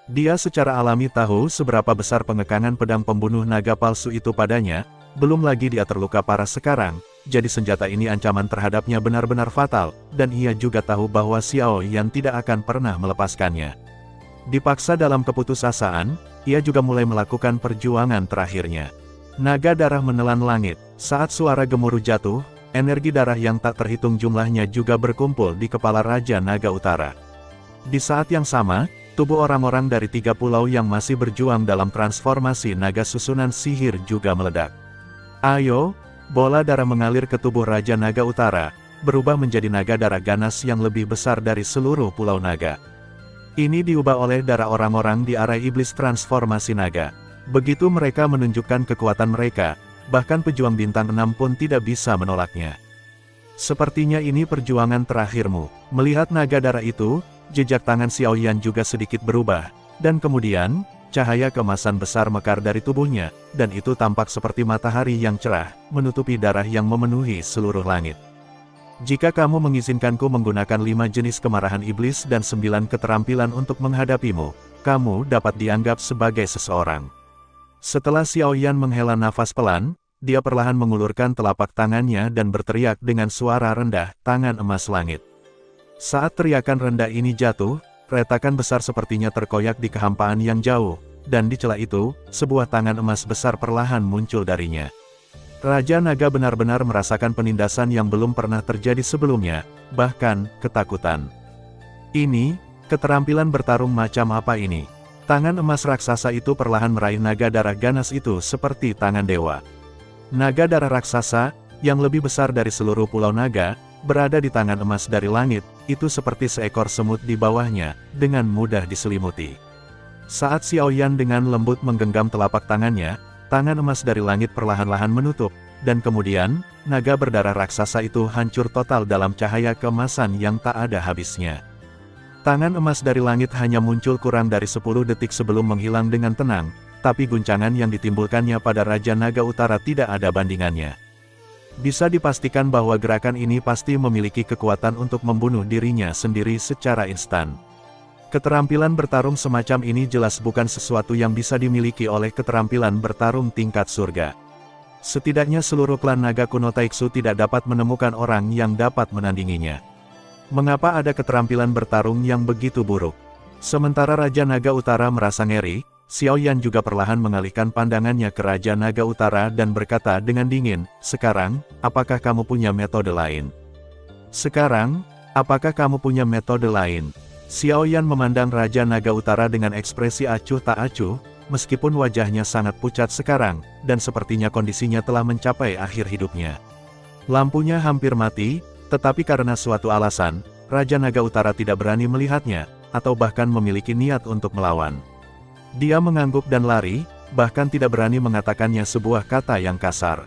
Dia secara alami tahu seberapa besar pengekangan pedang pembunuh naga palsu itu padanya, belum lagi dia terluka parah sekarang, jadi senjata ini ancaman terhadapnya benar-benar fatal, dan ia juga tahu bahwa Xiaoyan tidak akan pernah melepaskannya. Dipaksa dalam keputusasaan, ia juga mulai melakukan perjuangan terakhirnya. Naga darah menelan langit, saat suara gemuruh jatuh, energi darah yang tak terhitung jumlahnya juga berkumpul di kepala Raja Naga Utara. Di saat yang sama, tubuh orang-orang dari 3 pulau yang masih berjuang dalam transformasi naga susunan sihir juga meledak. Ayo, bola darah mengalir ke tubuh Raja Naga Utara, berubah menjadi naga darah ganas yang lebih besar dari seluruh pulau naga. Ini diubah oleh darah orang-orang di arah iblis transformasi naga. Begitu mereka menunjukkan kekuatan mereka, bahkan pejuang bintang 6 pun tidak bisa menolaknya. Sepertinya ini perjuangan terakhirmu. Melihat naga darah itu, jejak tangan Xiaoyan juga sedikit berubah, dan kemudian, cahaya keemasan besar mekar dari tubuhnya, dan itu tampak seperti matahari yang cerah, menutupi darah yang memenuhi seluruh langit. Jika kamu mengizinkanku menggunakan 5 jenis kemarahan iblis dan 9 keterampilan untuk menghadapimu, kamu dapat dianggap sebagai seseorang. Setelah Xiaoyan menghela nafas pelan, dia perlahan mengulurkan telapak tangannya dan berteriak dengan suara rendah, tangan emas langit. Saat teriakan rendah ini jatuh, retakan besar sepertinya terkoyak di kehampaan yang jauh, dan di celah itu, sebuah tangan emas besar perlahan muncul darinya. Raja Naga benar-benar merasakan penindasan yang belum pernah terjadi sebelumnya, bahkan ketakutan. Ini, keterampilan bertarung macam apa ini? Tangan emas raksasa itu perlahan meraih naga darah ganas itu seperti tangan dewa. Naga darah raksasa, yang lebih besar dari seluruh pulau naga, berada di tangan emas dari langit, itu seperti seekor semut di bawahnya, dengan mudah diselimuti. Saat Xiaoyan dengan lembut menggenggam telapak tangannya, tangan emas dari langit perlahan-lahan menutup, dan kemudian, naga berdarah raksasa itu hancur total dalam cahaya keemasan yang tak ada habisnya. Tangan emas dari langit hanya muncul kurang dari 10 detik sebelum menghilang dengan tenang, tapi guncangan yang ditimbulkannya pada Raja Naga Utara tidak ada bandingannya. Bisa dipastikan bahwa gerakan ini pasti memiliki kekuatan untuk membunuh dirinya sendiri secara instan. Keterampilan bertarung semacam ini jelas bukan sesuatu yang bisa dimiliki oleh keterampilan bertarung tingkat surga. Setidaknya seluruh klan naga kuno Taiksu tidak dapat menemukan orang yang dapat menandinginya. Mengapa ada keterampilan bertarung yang begitu buruk? Sementara Raja Naga Utara merasa ngeri, Xiaoyan juga perlahan mengalihkan pandangannya ke Raja Naga Utara dan berkata dengan dingin, "Sekarang, apakah kamu punya metode lain?" "Sekarang, apakah kamu punya metode lain?" Xiaoyan memandang Raja Naga Utara dengan ekspresi acuh tak acuh, meskipun wajahnya sangat pucat sekarang, dan sepertinya kondisinya telah mencapai akhir hidupnya. Lampunya hampir mati, tetapi karena suatu alasan, Raja Naga Utara tidak berani melihatnya, atau bahkan memiliki niat untuk melawan. Dia mengangguk dan lari, bahkan tidak berani mengatakannya sebuah kata yang kasar.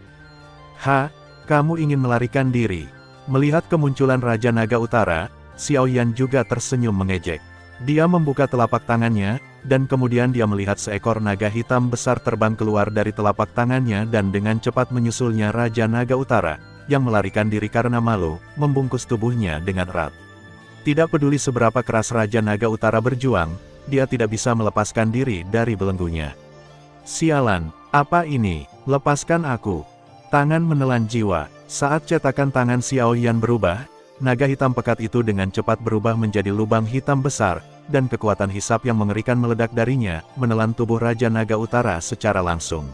"Ha, kamu ingin melarikan diri?" Melihat kemunculan Raja Naga Utara, Xiaoyan juga tersenyum mengejek. Dia membuka telapak tangannya, dan kemudian dia melihat seekor naga hitam besar terbang keluar dari telapak tangannya dan dengan cepat menyusulnya Raja Naga Utara, yang melarikan diri karena malu, membungkus tubuhnya dengan erat. Tidak peduli seberapa keras Raja Naga Utara berjuang, dia tidak bisa melepaskan diri dari belenggunya. "Sialan, apa ini? Lepaskan aku!" Tangan menelan jiwa. Saat cetakan tangan Xiaoyan berubah, naga hitam pekat itu dengan cepat berubah menjadi lubang hitam besar, dan kekuatan hisap yang mengerikan meledak darinya, menelan tubuh Raja Naga Utara secara langsung.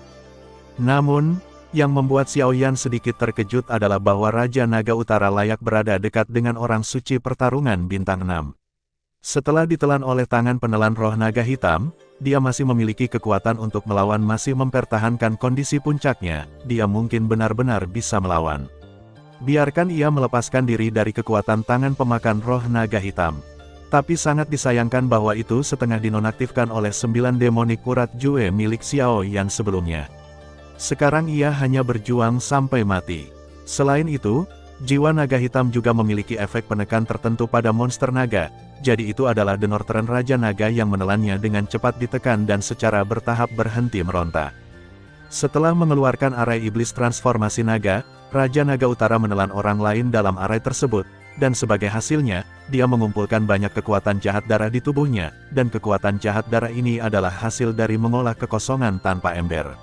Namun, yang membuat Xiaoyan sedikit terkejut adalah bahwa Raja Naga Utara layak berada dekat dengan orang suci pertarungan bintang 6. Setelah ditelan oleh tangan penelan roh naga hitam, dia masih memiliki kekuatan untuk melawan, masih mempertahankan kondisi puncaknya, dia mungkin benar-benar bisa melawan. Biarkan ia melepaskan diri dari kekuatan tangan pemakan roh naga hitam. Tapi sangat disayangkan bahwa itu setengah dinonaktifkan oleh 9 demonik urat Jue milik Xiaoyan sebelumnya. Sekarang ia hanya berjuang sampai mati. Selain itu, jiwa naga hitam juga memiliki efek penekan tertentu pada monster naga, jadi itu adalah Denorteren Raja Naga yang menelannya dengan cepat ditekan dan secara bertahap berhenti meronta. Setelah mengeluarkan arai iblis transformasi naga, Raja Naga Utara menelan orang lain dalam arai tersebut, dan sebagai hasilnya, dia mengumpulkan banyak kekuatan jahat darah di tubuhnya, dan kekuatan jahat darah ini adalah hasil dari mengolah kekosongan tanpa ember.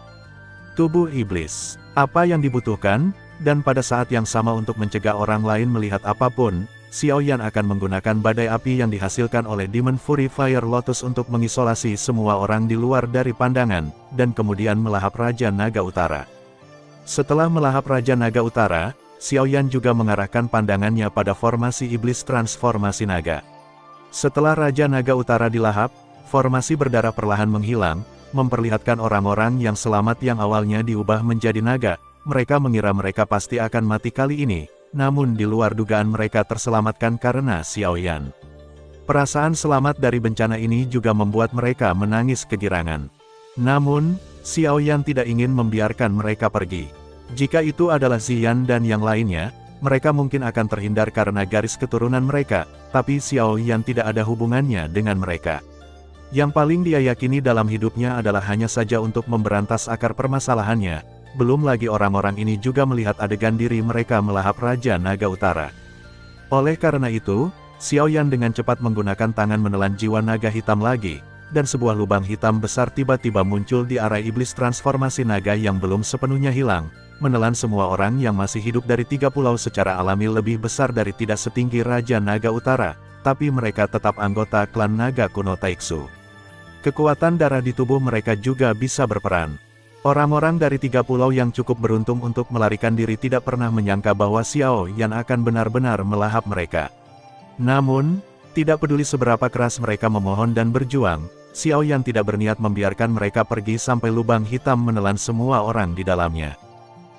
Tubuh iblis. Apa yang dibutuhkan? Dan pada saat yang sama untuk mencegah orang lain melihat apapun, Xiaoyan akan menggunakan badai api yang dihasilkan oleh Demon Fury Fire Lotus untuk mengisolasi semua orang di luar dari pandangan, dan kemudian melahap Raja Naga Utara. Setelah melahap Raja Naga Utara, Xiaoyan juga mengarahkan pandangannya pada formasi iblis transformasi naga. Setelah Raja Naga Utara dilahap, formasi berdarah perlahan menghilang, memperlihatkan orang-orang yang selamat yang awalnya diubah menjadi naga. Mereka mengira mereka pasti akan mati kali ini, namun di luar dugaan mereka terselamatkan karena Xiaoyan. Perasaan selamat dari bencana ini juga membuat mereka menangis kegirangan. Namun, Xiaoyan tidak ingin membiarkan mereka pergi. Jika itu adalah Xian dan yang lainnya, mereka mungkin akan terhindar karena garis keturunan mereka, tapi Xiao Yan tidak ada hubungannya dengan mereka. Yang paling dia yakini dalam hidupnya adalah hanya saja untuk memberantas akar permasalahannya, belum lagi orang-orang ini juga melihat adegan diri mereka melahap Raja Naga Utara. Oleh karena itu, Xiao Yan dengan cepat menggunakan tangan menelan jiwa naga hitam lagi, dan sebuah lubang hitam besar tiba-tiba muncul di arah iblis transformasi naga yang belum sepenuhnya hilang, menelan semua orang yang masih hidup dari 3 pulau secara alami lebih besar dari tidak setinggi Raja Naga Utara, tapi mereka tetap anggota klan naga kuno Taiksu. Kekuatan darah di tubuh mereka juga bisa berperan. Orang-orang dari 3 pulau yang cukup beruntung untuk melarikan diri tidak pernah menyangka bahwa Xiao Yan akan benar-benar melahap mereka. Namun, tidak peduli seberapa keras mereka memohon dan berjuang, Xiao Yan tidak berniat membiarkan mereka pergi sampai lubang hitam menelan semua orang di dalamnya.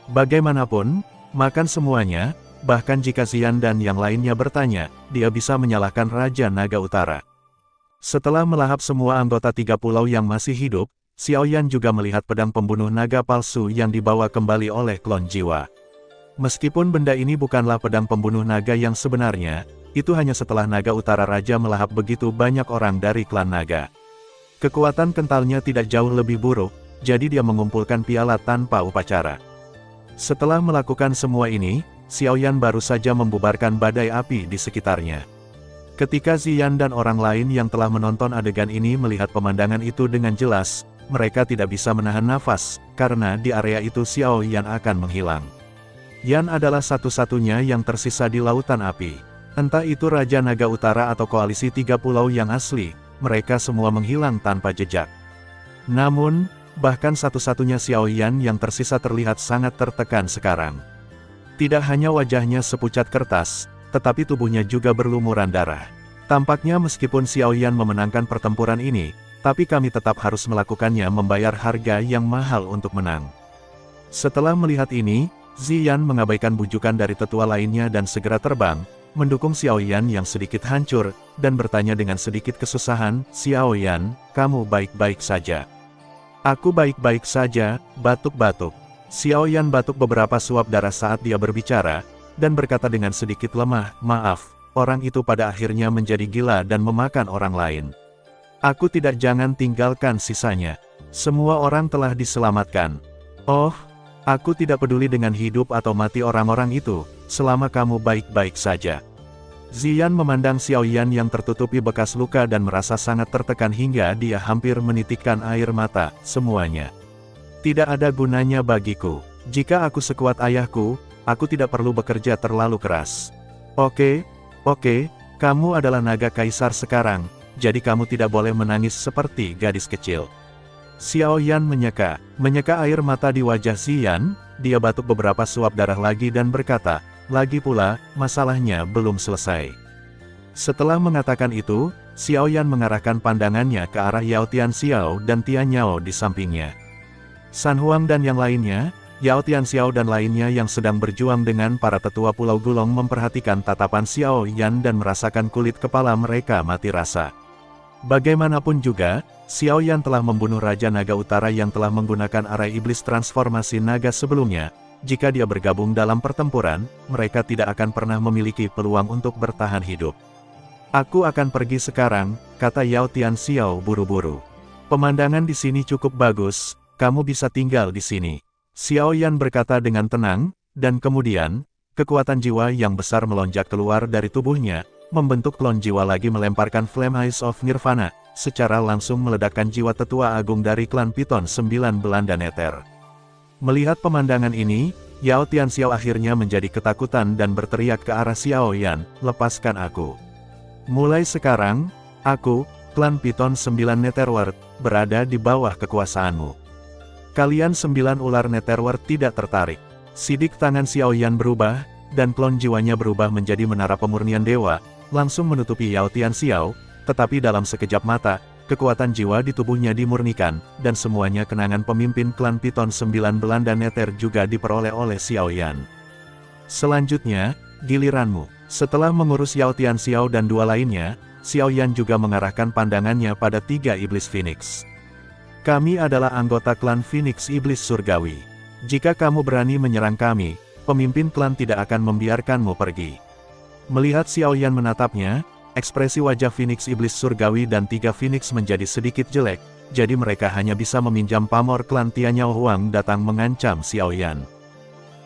Bagaimanapun, makan semuanya, bahkan jika Xian dan yang lainnya bertanya, dia bisa menyalahkan Raja Naga Utara. Setelah melahap semua anggota 3 pulau yang masih hidup, Xiao Yan juga melihat pedang pembunuh naga palsu yang dibawa kembali oleh klon jiwa. Meskipun benda ini bukanlah pedang pembunuh naga yang sebenarnya, itu hanya setelah Naga Utara Raja melahap begitu banyak orang dari klan naga. Kekuatan kentalnya tidak jauh lebih buruk, jadi dia mengumpulkan piala tanpa upacara. Setelah melakukan semua ini, Xiao Yan baru saja membubarkan badai api di sekitarnya. Ketika Ziyan dan orang lain yang telah menonton adegan ini melihat pemandangan itu dengan jelas, mereka tidak bisa menahan nafas, karena di area itu Xiao Yan akan menghilang. Yan adalah satu-satunya yang tersisa di lautan api. Entah itu Raja Naga Utara atau koalisi 3 pulau yang asli, mereka semua menghilang tanpa jejak. Namun, bahkan satu-satunya Xiao Yan yang tersisa terlihat sangat tertekan sekarang. Tidak hanya wajahnya sepucat kertas, tetapi tubuhnya juga berlumuran darah. Tampaknya meskipun Xiao Yan memenangkan pertempuran ini, tapi kami tetap harus melakukannya membayar harga yang mahal untuk menang. Setelah melihat ini, Ziyan mengabaikan bujukan dari tetua lainnya dan segera terbang, mendukung Xiao Yan yang sedikit hancur, dan bertanya dengan sedikit kesusahan, "Xiao Yan, kamu baik-baik saja?" "Aku baik-baik saja," batuk-batuk. Xiao Yan batuk beberapa suap darah saat dia berbicara, dan berkata dengan sedikit lemah, "Maaf, orang itu pada akhirnya menjadi gila dan memakan orang lain. Aku tidak, jangan tinggalkan sisanya. Semua orang telah diselamatkan." "Oh, aku tidak peduli dengan hidup atau mati orang-orang itu, selama kamu baik-baik saja." Ziyan memandang Xiao Yan yang tertutupi bekas luka dan merasa sangat tertekan hingga dia hampir menitikkan air mata. "Semuanya tidak ada gunanya bagiku. Jika aku sekuat ayahku, aku tidak perlu bekerja terlalu keras." Oke, kamu adalah naga kaisar sekarang, jadi kamu tidak boleh menangis seperti gadis kecil." Xiao Yan menyeka air mata di wajah Ziyan, dia batuk beberapa suap darah lagi dan berkata, "Lagi pula, masalahnya belum selesai." Setelah mengatakan itu, Xiao Yan mengarahkan pandangannya ke arah Yao Tian Xiao dan Tian Yao di sampingnya. San Huang dan yang lainnya, Yao Tian Xiao dan lainnya yang sedang berjuang dengan para tetua Pulau Gulong memperhatikan tatapan Xiao Yan dan merasakan kulit kepala mereka mati rasa. Bagaimanapun juga, Xiao Yan telah membunuh Raja Naga Utara yang telah menggunakan arai iblis transformasi naga sebelumnya. Jika dia bergabung dalam pertempuran, mereka tidak akan pernah memiliki peluang untuk bertahan hidup. "Aku akan pergi sekarang," kata Yao Tian Xiao buru-buru. "Pemandangan di sini cukup bagus, kamu bisa tinggal di sini." Xiao Yan berkata dengan tenang, dan kemudian, kekuatan jiwa yang besar melonjak keluar dari tubuhnya, membentuk klon jiwa lagi melemparkan Flame Eyes of Nirvana, secara langsung meledakkan jiwa tetua agung dari klan Piton 9 Belanda Nether. Melihat pemandangan ini, Yao Tian Xiao akhirnya menjadi ketakutan dan berteriak ke arah Xiao Yan, "Lepaskan aku. Mulai sekarang, aku, klan Piton 9 Netherworld, berada di bawah kekuasaanmu. Kalian 9 ular Netherworld tidak tertarik." Sidik tangan Xiao Yan berubah, dan klon jiwanya berubah menjadi menara pemurnian dewa, langsung menutupi Yao Tian Xiao, tetapi dalam sekejap mata, kekuatan jiwa di tubuhnya dimurnikan, dan semuanya kenangan pemimpin klan Piton 9 Belanda Nether juga diperoleh oleh Xiao Yan. "Selanjutnya, giliranmu." Setelah mengurus Yao Tian Xiao dan 2 lainnya, Xiao Yan juga mengarahkan pandangannya pada 3 iblis Phoenix. "Kami adalah anggota klan Phoenix Iblis Surgawi. Jika kamu berani menyerang kami, pemimpin klan tidak akan membiarkanmu pergi. Melihat Xiaoyan menatapnya, ekspresi wajah Phoenix Iblis Surgawi dan 3 Phoenix menjadi sedikit jelek, jadi mereka hanya bisa meminjam pamor klan Tianyao Huang datang mengancam Xiaoyan.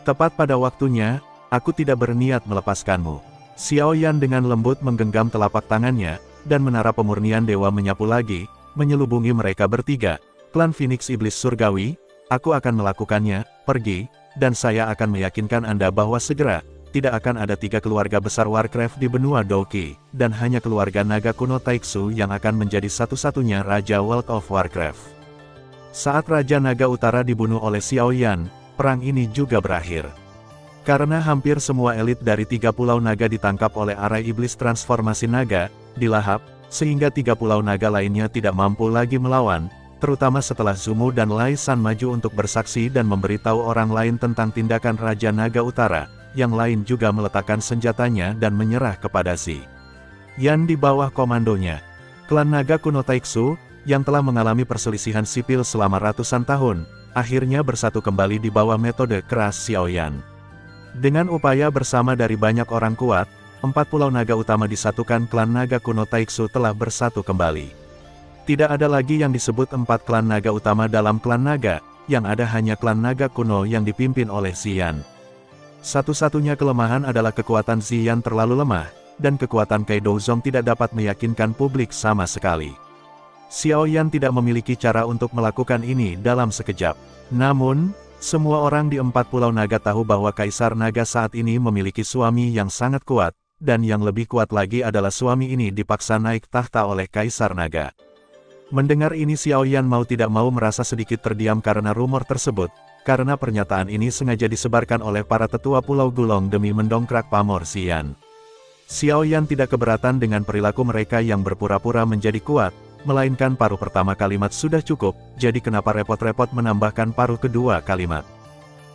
Tepat pada waktunya, aku tidak berniat melepaskanmu. Xiaoyan dengan lembut menggenggam telapak tangannya, dan menara pemurnian dewa menyapu lagi, menyelubungi mereka bertiga. Klan Phoenix Iblis Surgawi, aku akan melakukannya, pergi, dan saya akan meyakinkan Anda bahwa segera, tidak akan ada 3 keluarga besar Warcraft di benua Douki, dan hanya keluarga naga kuno Taixu yang akan menjadi satu-satunya Raja World of Warcraft. Saat Raja Naga Utara dibunuh oleh Xiaoyan, perang ini juga berakhir. Karena hampir semua elit dari 3 pulau naga ditangkap oleh arai iblis transformasi naga, dilahap, sehingga 3 pulau naga lainnya tidak mampu lagi melawan, terutama setelah Zumu dan Lai San maju untuk bersaksi dan memberitahu orang lain tentang tindakan Raja Naga Utara. Yang lain juga meletakkan senjatanya dan menyerah kepada Yan di bawah komandonya. Klan naga kuno Taixu, yang telah mengalami perselisihan sipil selama ratusan tahun, akhirnya bersatu kembali di bawah metode keras Xiaoyan. Dengan upaya bersama dari banyak orang kuat, 4 pulau naga utama disatukan. Klan naga kuno Taixu telah bersatu kembali. Tidak ada lagi yang disebut 4 klan naga utama dalam klan naga, yang ada hanya klan naga kuno yang dipimpin oleh Yan. Satu-satunya kelemahan adalah kekuatan Yan terlalu lemah, dan kekuatan Kaido Zong tidak dapat meyakinkan publik sama sekali. Xiaoyan tidak memiliki cara untuk melakukan ini dalam sekejap. Namun, semua orang di 4 pulau naga tahu bahwa Kaisar Naga saat ini memiliki suami yang sangat kuat, dan yang lebih kuat lagi adalah suami ini dipaksa naik tahta oleh Kaisar Naga. Mendengar ini Xiaoyan mau tidak mau merasa sedikit terdiam karena rumor tersebut. Karena pernyataan ini sengaja disebarkan oleh para tetua Pulau Gulong demi mendongkrak pamor Yan. Xiaoyan tidak keberatan dengan perilaku mereka yang berpura-pura menjadi kuat, melainkan paruh pertama kalimat sudah cukup, jadi kenapa repot-repot menambahkan paruh kedua kalimat.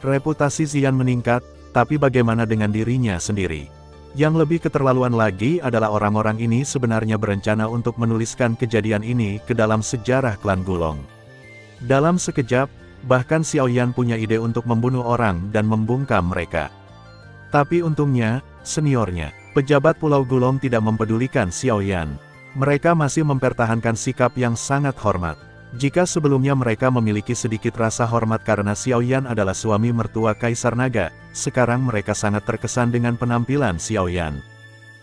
Reputasi Yan meningkat, tapi bagaimana dengan dirinya sendiri? Yang lebih keterlaluan lagi adalah orang-orang ini sebenarnya berencana untuk menuliskan kejadian ini ke dalam sejarah klan Gulong. Dalam sekejap, bahkan Xiaoyan punya ide untuk membunuh orang dan membungkam mereka. Tapi untungnya, seniornya, pejabat Pulau Gulong tidak mempedulikan Xiaoyan. Mereka masih mempertahankan sikap yang sangat hormat. Jika sebelumnya mereka memiliki sedikit rasa hormat karena Xiaoyan adalah suami mertua Kaisar Naga, sekarang mereka sangat terkesan dengan penampilan Xiaoyan.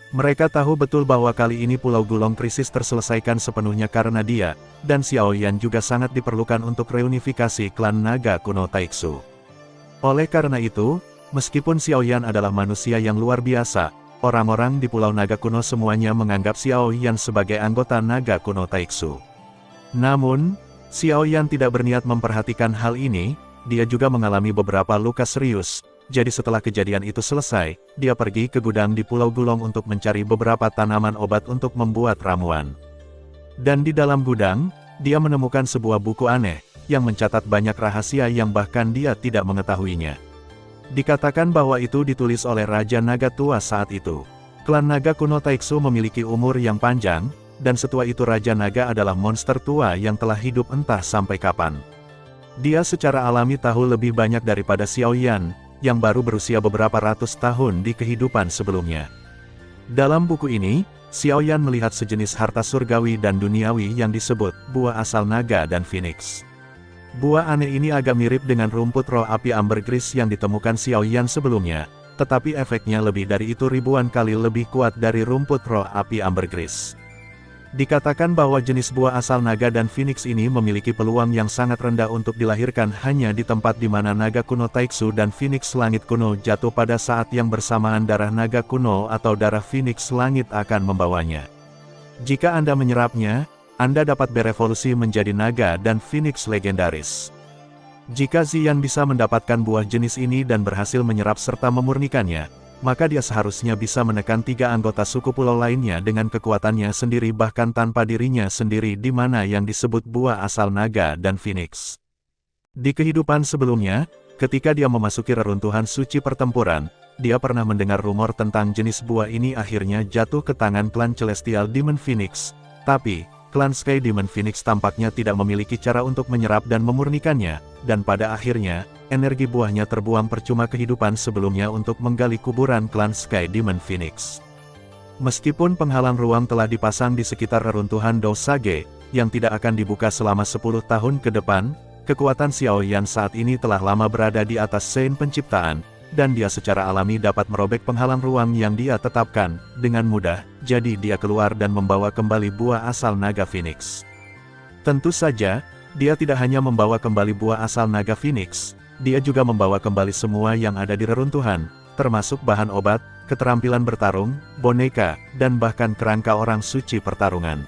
Mereka tahu betul bahwa kali ini Pulau Gulong krisis terselesaikan sepenuhnya karena dia, dan Xiaoyan juga sangat diperlukan untuk reunifikasi klan naga kuno Taixu. Oleh karena itu, meskipun Xiaoyan adalah manusia yang luar biasa, orang-orang di Pulau Naga Kuno semuanya menganggap Xiaoyan sebagai anggota naga kuno Taixu. Namun, Xiaoyan tidak berniat memperhatikan hal ini, dia juga mengalami beberapa luka serius. Jadi setelah kejadian itu selesai, dia pergi ke gudang di Pulau Gulong untuk mencari beberapa tanaman obat untuk membuat ramuan. Dan di dalam gudang, dia menemukan sebuah buku aneh, yang mencatat banyak rahasia yang bahkan dia tidak mengetahuinya. Dikatakan bahwa itu ditulis oleh Raja Naga tua saat itu. Klan Naga kuno Taixu memiliki umur yang panjang, dan setua itu Raja Naga adalah monster tua yang telah hidup entah sampai kapan. Dia secara alami tahu lebih banyak daripada Xiaoyan, yang baru berusia beberapa ratus tahun di kehidupan sebelumnya. Dalam buku ini, Xiaoyan melihat sejenis harta surgawi dan duniawi yang disebut buah asal naga dan phoenix. Buah aneh ini agak mirip dengan rumput roh api ambergris yang ditemukan Xiaoyan sebelumnya, tetapi efeknya lebih dari itu ribuan kali lebih kuat dari rumput roh api ambergris. Dikatakan bahwa jenis buah asal naga dan phoenix ini memiliki peluang yang sangat rendah untuk dilahirkan hanya di tempat di mana naga kuno Taixu dan phoenix langit kuno jatuh pada saat yang bersamaan darah naga kuno atau darah phoenix langit akan membawanya. Jika Anda menyerapnya, Anda dapat berevolusi menjadi naga dan phoenix legendaris. Jika Yan bisa mendapatkan buah jenis ini dan berhasil menyerap serta memurnikannya, maka dia seharusnya bisa menekan 3 anggota suku pulau lainnya dengan kekuatannya sendiri bahkan tanpa dirinya sendiri di mana yang disebut buah asal naga dan phoenix. Di kehidupan sebelumnya, ketika dia memasuki reruntuhan suci pertempuran, dia pernah mendengar rumor tentang jenis buah ini akhirnya jatuh ke tangan klan Celestial Demon Phoenix, tapi, klan Sky Demon Phoenix tampaknya tidak memiliki cara untuk menyerap dan memurnikannya, dan pada akhirnya, energi buahnya terbuang percuma kehidupan sebelumnya untuk menggali kuburan klan Sky Demon Phoenix. Meskipun penghalang ruang telah dipasang di sekitar reruntuhan Dosage, yang tidak akan dibuka selama 10 tahun ke depan, kekuatan Xiaoyan saat ini telah lama berada di atas sein penciptaan, dan dia secara alami dapat merobek penghalang ruang yang dia tetapkan, dengan mudah, jadi dia keluar dan membawa kembali buah asal naga Phoenix. Tentu saja, dia tidak hanya membawa kembali buah asal naga Phoenix, dia juga membawa kembali semua yang ada di reruntuhan, termasuk bahan obat, keterampilan bertarung, boneka, dan bahkan kerangka orang suci pertarungan.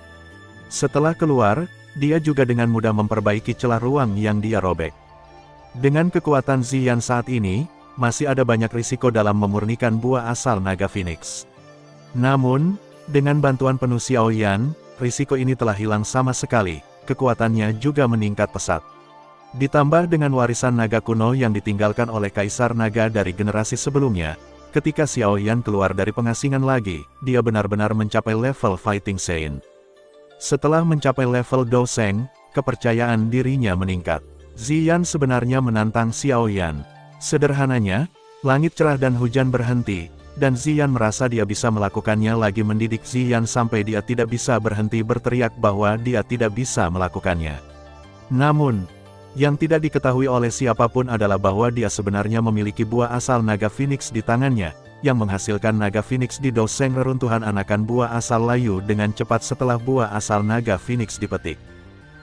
Setelah keluar, dia juga dengan mudah memperbaiki celah ruang yang dia robek. Dengan kekuatan Ziyan saat ini, masih ada banyak risiko dalam memurnikan buah asal naga Phoenix. Namun, dengan bantuan penuh Xiaoyan, risiko ini telah hilang sama sekali, kekuatannya juga meningkat pesat. Ditambah dengan warisan naga kuno yang ditinggalkan oleh Kaisar Naga dari generasi sebelumnya, ketika Xiaoyan keluar dari pengasingan lagi, dia benar-benar mencapai level Fighting Saint. Setelah mencapai level Doseng, kepercayaan dirinya meningkat. Ziyan sebenarnya menantang Xiaoyan. Sederhananya, langit cerah dan hujan berhenti, dan Ziyan merasa dia bisa melakukannya lagi mendidik Ziyan sampai dia tidak bisa berhenti berteriak bahwa dia tidak bisa melakukannya. Namun, yang tidak diketahui oleh siapapun adalah bahwa dia sebenarnya memiliki buah asal naga Phoenix di tangannya, yang menghasilkan naga Phoenix di Doseng reruntuhan anakan buah asal layu dengan cepat setelah buah asal naga Phoenix dipetik.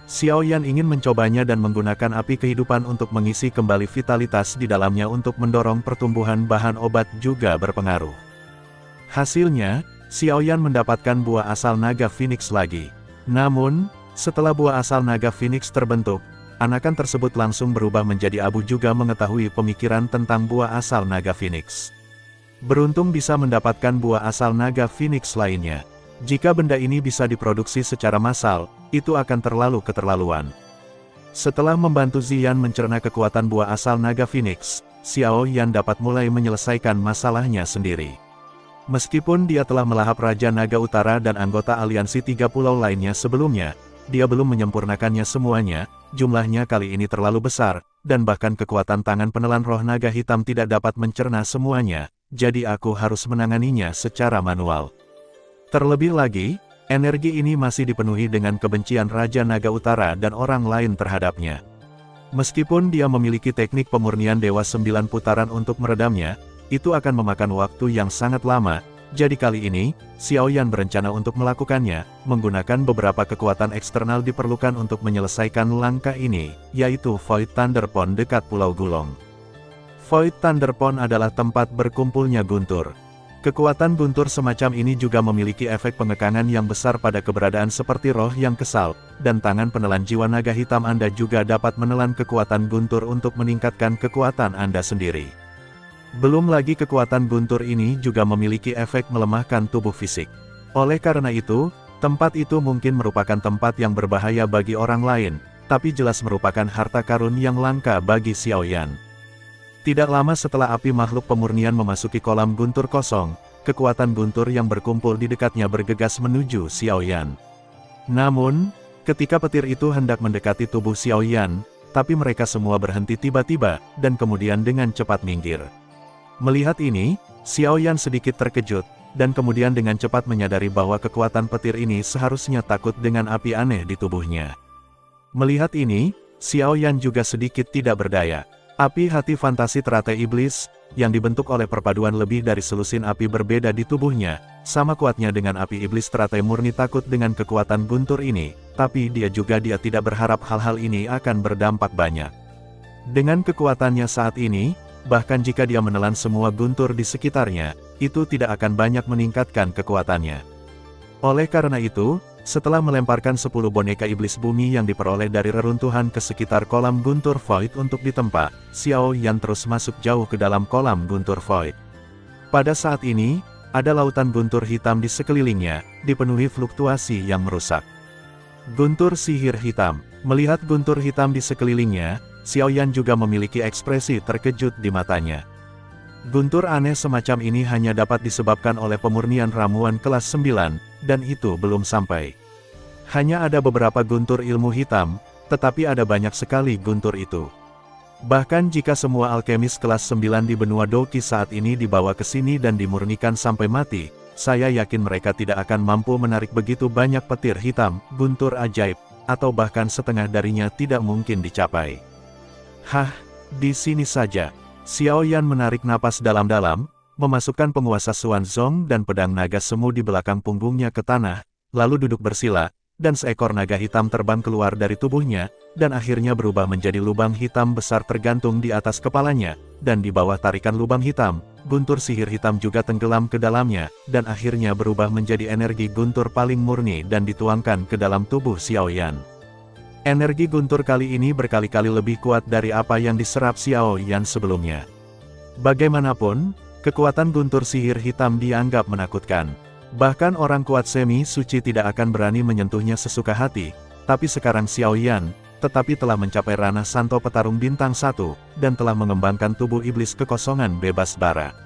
Xiaoyan ingin mencobanya dan menggunakan api kehidupan untuk mengisi kembali vitalitas di dalamnya untuk mendorong pertumbuhan bahan obat juga berpengaruh. Hasilnya, Xiaoyan mendapatkan buah asal naga Phoenix lagi. Namun, setelah buah asal naga Phoenix terbentuk, anakan tersebut langsung berubah menjadi abu juga mengetahui pemikiran tentang buah asal naga Phoenix. Beruntung bisa mendapatkan buah asal naga Phoenix lainnya. Jika benda ini bisa diproduksi secara massal, itu akan terlalu keterlaluan. Setelah membantu Ziyan mencerna kekuatan buah asal naga Phoenix, Xiaoyan dapat mulai menyelesaikan masalahnya sendiri. Meskipun dia telah melahap Raja Naga Utara dan anggota aliansi 3 pulau lainnya sebelumnya, dia belum menyempurnakannya semuanya, jumlahnya kali ini terlalu besar, dan bahkan kekuatan tangan penelan roh naga hitam tidak dapat mencerna semuanya, jadi aku harus menanganinya secara manual. Terlebih lagi, energi ini masih dipenuhi dengan kebencian Raja Naga Utara dan orang lain terhadapnya. Meskipun dia memiliki teknik pemurnian Dewa 9 putaran untuk meredamnya, itu akan memakan waktu yang sangat lama, jadi kali ini, Xiaoyan berencana untuk melakukannya, menggunakan beberapa kekuatan eksternal diperlukan untuk menyelesaikan langkah ini, yaitu Void Thunder Pond dekat Pulau Gulong. Void Thunder Pond adalah tempat berkumpulnya guntur. Kekuatan guntur semacam ini juga memiliki efek pengekangan yang besar pada keberadaan seperti roh yang kesal, dan tangan penelan jiwa naga hitam Anda juga dapat menelan kekuatan guntur untuk meningkatkan kekuatan Anda sendiri. Belum lagi kekuatan guntur ini juga memiliki efek melemahkan tubuh fisik. Oleh karena itu, tempat itu mungkin merupakan tempat yang berbahaya bagi orang lain, tapi jelas merupakan harta karun yang langka bagi Xiaoyan. Tidak lama setelah api makhluk pemurnian memasuki kolam guntur kosong, kekuatan guntur yang berkumpul di dekatnya bergegas menuju Xiaoyan. Namun, ketika petir itu hendak mendekati tubuh Xiaoyan, tapi mereka semua berhenti tiba-tiba, dan kemudian dengan cepat minggir. Melihat ini, Xiaoyan sedikit terkejut, dan kemudian dengan cepat menyadari bahwa kekuatan petir ini seharusnya takut dengan api aneh di tubuhnya. Melihat ini, Xiaoyan juga sedikit tidak berdaya. Api hati fantasi teratai iblis, yang dibentuk oleh perpaduan lebih dari selusin api berbeda di tubuhnya, sama kuatnya dengan api iblis teratai murni takut dengan kekuatan guntur ini, tapi dia tidak berharap hal-hal ini akan berdampak banyak. Dengan kekuatannya saat ini, bahkan jika dia menelan semua guntur di sekitarnya, itu tidak akan banyak meningkatkan kekuatannya. Oleh karena itu, setelah melemparkan 10 boneka iblis bumi yang diperoleh dari reruntuhan ke sekitar kolam guntur void untuk ditempa, Xiaoyan terus masuk jauh ke dalam kolam guntur void. Pada saat ini, ada lautan guntur hitam di sekelilingnya, dipenuhi fluktuasi yang merusak. Guntur sihir hitam. Melihat guntur hitam di sekelilingnya, Xiaoyan juga memiliki ekspresi terkejut di matanya. Guntur aneh semacam ini hanya dapat disebabkan oleh pemurnian ramuan kelas 9, dan itu belum sampai. Hanya ada beberapa guntur ilmu hitam, tetapi ada banyak sekali guntur itu. Bahkan jika semua alkemis kelas 9 di benua Doki saat ini dibawa ke sini dan dimurnikan sampai mati, saya yakin mereka tidak akan mampu menarik begitu banyak petir hitam, guntur ajaib, atau bahkan setengah darinya tidak mungkin dicapai. Hah, di sini saja. Xiao Yan menarik napas dalam-dalam, memasukkan penguasa Xuanzong dan pedang naga semu di belakang punggungnya ke tanah, lalu duduk bersila, dan seekor naga hitam terbang keluar dari tubuhnya, dan akhirnya berubah menjadi lubang hitam besar tergantung di atas kepalanya, dan di bawah tarikan lubang hitam, guntur sihir hitam juga tenggelam ke dalamnya, dan akhirnya berubah menjadi energi guntur paling murni dan dituangkan ke dalam tubuh Xiao Yan. Energi guntur kali ini berkali-kali lebih kuat dari apa yang diserap Xiao Yan sebelumnya. Bagaimanapun, kekuatan guntur sihir hitam dianggap menakutkan. Bahkan orang kuat semi suci tidak akan berani menyentuhnya sesuka hati, tapi sekarang Xiao Yan, tetapi telah mencapai ranah Santo Petarung Bintang 1, dan telah mengembangkan tubuh iblis kekosongan bebas bara.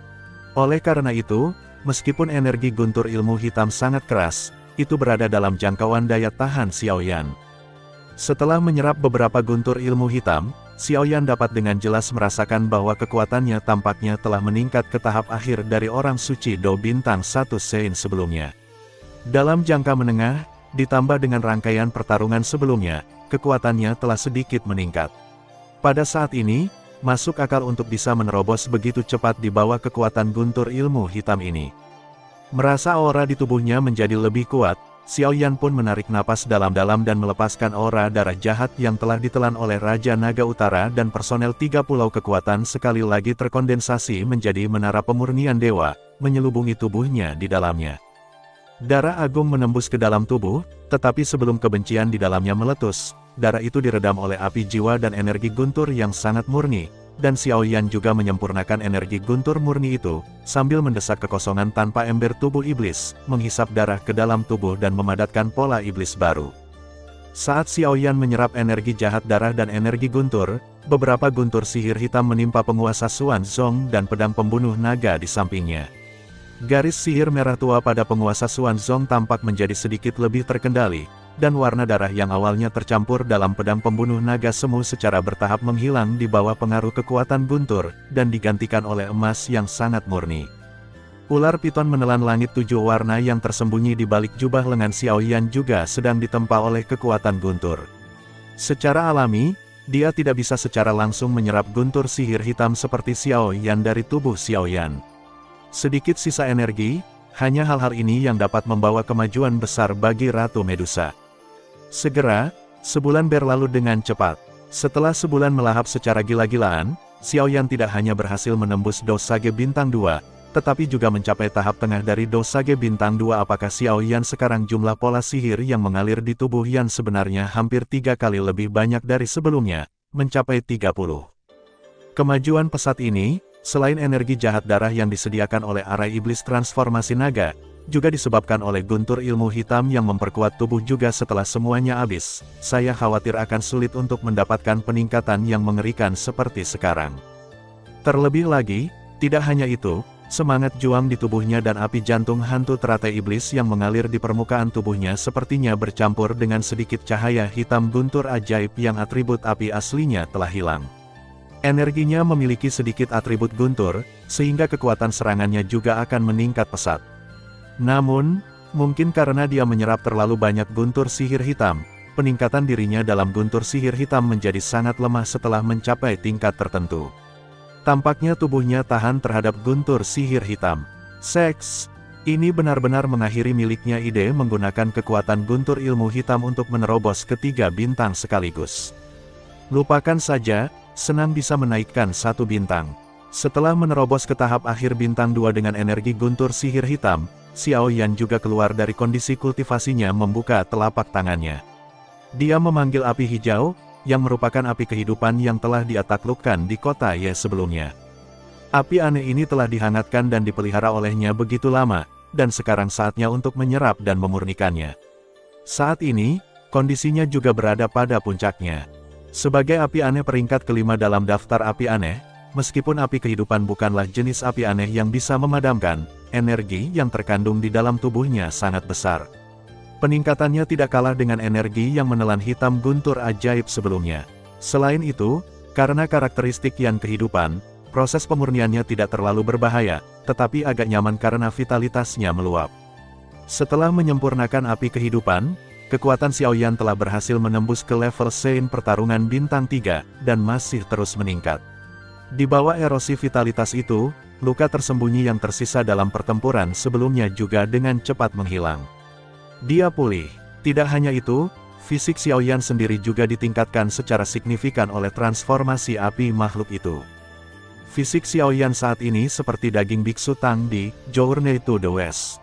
Oleh karena itu, meskipun energi guntur ilmu hitam sangat keras, itu berada dalam jangkauan daya tahan Xiao Yan. Setelah menyerap beberapa guntur ilmu hitam, Xiao Yan dapat dengan jelas merasakan bahwa kekuatannya tampaknya telah meningkat ke tahap akhir dari orang suci Do Bintang 1 Sein sebelumnya. Dalam jangka menengah, ditambah dengan rangkaian pertarungan sebelumnya, kekuatannya telah sedikit meningkat. Pada saat ini, masuk akal untuk bisa menerobos begitu cepat di bawah kekuatan guntur ilmu hitam ini. Merasa aura di tubuhnya menjadi lebih kuat, Xiao Yan pun menarik napas dalam-dalam dan melepaskan aura darah jahat yang telah ditelan oleh Raja Naga Utara dan personel 3 pulau kekuatan sekali lagi terkondensasi menjadi menara pemurnian dewa, menyelubungi tubuhnya di dalamnya. Darah agung menembus ke dalam tubuh, tetapi sebelum kebencian di dalamnya meletus, darah itu diredam oleh api jiwa dan energi guntur yang sangat murni, dan Xiao Yan juga menyempurnakan energi guntur murni itu, sambil mendesak kekosongan tanpa ember tubuh iblis, menghisap darah ke dalam tubuh dan memadatkan pola iblis baru. Saat Xiao Yan menyerap energi jahat darah dan energi guntur, beberapa guntur sihir hitam menimpa penguasa Xuanzong dan pedang pembunuh naga di sampingnya. Garis sihir merah tua pada penguasa Xuanzong tampak menjadi sedikit lebih terkendali, dan warna darah yang awalnya tercampur dalam pedang pembunuh naga semu secara bertahap menghilang di bawah pengaruh kekuatan guntur, dan digantikan oleh emas yang sangat murni. Ular piton menelan langit 7 warna yang tersembunyi di balik jubah lengan Xiao Yan juga sedang ditempa oleh kekuatan guntur. Secara alami, dia tidak bisa secara langsung menyerap guntur sihir hitam seperti Xiao Yan dari tubuh Xiao Yan. Sedikit sisa energi, hanya hal-hal ini yang dapat membawa kemajuan besar bagi Ratu Medusa. Segera, sebulan berlalu dengan cepat. Setelah sebulan melahap secara gila-gilaan, Xiao Yan tidak hanya berhasil menembus Dosage Bintang 2, tetapi juga mencapai tahap tengah dari Dosage Bintang 2. Apakah Xiao Yan sekarang jumlah pola sihir yang mengalir di tubuh Yan sebenarnya hampir 3 kali lebih banyak dari sebelumnya, mencapai 30. Kemajuan pesat ini, selain energi jahat darah yang disediakan oleh arai iblis transformasi naga, juga disebabkan oleh guntur ilmu hitam yang memperkuat tubuh juga. Setelah semuanya habis, saya khawatir akan sulit untuk mendapatkan peningkatan yang mengerikan seperti sekarang. Terlebih lagi, tidak hanya itu, semangat juang di tubuhnya dan api jantung hantu teratai iblis yang mengalir di permukaan tubuhnya sepertinya bercampur dengan sedikit cahaya hitam guntur ajaib yang atribut api aslinya telah hilang. Energinya memiliki sedikit atribut guntur, sehingga kekuatan serangannya juga akan meningkat pesat. Namun, mungkin karena dia menyerap terlalu banyak guntur sihir hitam, peningkatan dirinya dalam guntur sihir hitam menjadi sangat lemah setelah mencapai tingkat tertentu. Tampaknya tubuhnya tahan terhadap guntur sihir hitam. Seks, ini benar-benar mengakhiri miliknya ide menggunakan kekuatan guntur ilmu hitam untuk menerobos ketiga bintang sekaligus. Lupakan saja, senang bisa menaikkan 1 bintang. Setelah menerobos ke tahap akhir bintang 2 dengan energi guntur sihir hitam, Xiao Yan juga keluar dari kondisi kultivasinya membuka telapak tangannya. Dia memanggil api hijau, yang merupakan api kehidupan yang telah dia taklukkan di kota Ye sebelumnya. Api aneh ini telah dihangatkan dan dipelihara olehnya begitu lama, dan sekarang saatnya untuk menyerap dan memurnikannya. Saat ini, kondisinya juga berada pada puncaknya. Sebagai api aneh peringkat kelima dalam daftar api aneh, meskipun api kehidupan bukanlah jenis api aneh yang bisa memadamkan, energi yang terkandung di dalam tubuhnya sangat besar. Peningkatannya tidak kalah dengan energi yang menelan hitam guntur ajaib sebelumnya. Selain itu, Karena karakteristik Yan kehidupan, proses pemurniannya tidak terlalu berbahaya, tetapi agak nyaman karena vitalitasnya meluap. Setelah menyempurnakan api kehidupan, kekuatan Xiao Yan telah berhasil menembus ke level Sein pertarungan bintang 3, dan masih terus meningkat. Di bawah erosi vitalitas itu, luka tersembunyi yang tersisa dalam pertempuran sebelumnya juga dengan cepat menghilang. Dia pulih. Tidak hanya itu, fisik Xiao Yan sendiri juga ditingkatkan secara signifikan oleh transformasi api makhluk itu. Fisik Xiao Yan saat ini seperti daging biksu Tang di Journey to the West.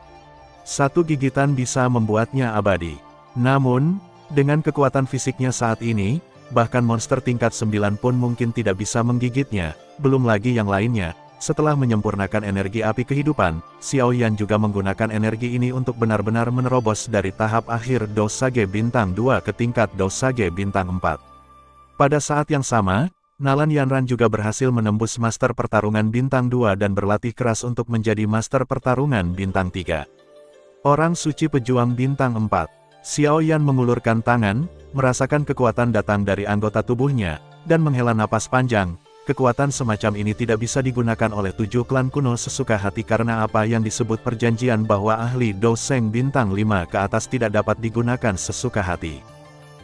Satu gigitan bisa membuatnya abadi. Namun, dengan kekuatan fisiknya saat ini, bahkan monster tingkat 9 pun mungkin tidak bisa menggigitnya, belum lagi yang lainnya. Setelah menyempurnakan energi api kehidupan, Xiao Yan juga menggunakan energi ini untuk benar-benar menerobos dari tahap akhir Dosage bintang 2 ke tingkat Dosage bintang 4. Pada saat yang sama, Nalan Yanran juga berhasil menembus Master Pertarungan Bintang 2 dan berlatih keras untuk menjadi Master Pertarungan Bintang 3. Orang Suci Pejuang Bintang 4. Xiao Yan mengulurkan tangan, merasakan kekuatan datang dari anggota tubuhnya, dan menghela napas panjang. Kekuatan semacam ini tidak bisa digunakan oleh 7 klan kuno sesuka hati karena apa yang disebut perjanjian bahwa ahli Doseng Bintang 5 ke atas tidak dapat digunakan sesuka hati.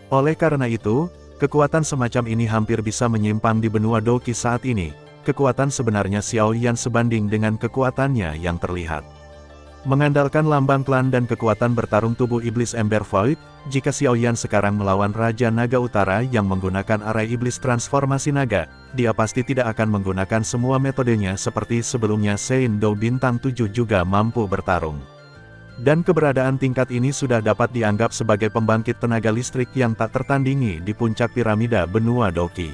Oleh karena itu, kekuatan semacam ini hampir bisa menyimpang di benua Doki saat ini. Kekuatan sebenarnya Xiao Yan sebanding dengan kekuatannya yang terlihat. Mengandalkan lambang klan dan kekuatan bertarung tubuh iblis Ember Void, jika Xiao Yan sekarang melawan Raja Naga Utara yang menggunakan arai iblis transformasi naga, dia pasti tidak akan menggunakan semua metodenya seperti sebelumnya. Sein Do Bintang 7 juga mampu bertarung. Dan keberadaan tingkat ini sudah dapat dianggap sebagai pembangkit tenaga listrik yang tak tertandingi di puncak piramida benua Doki.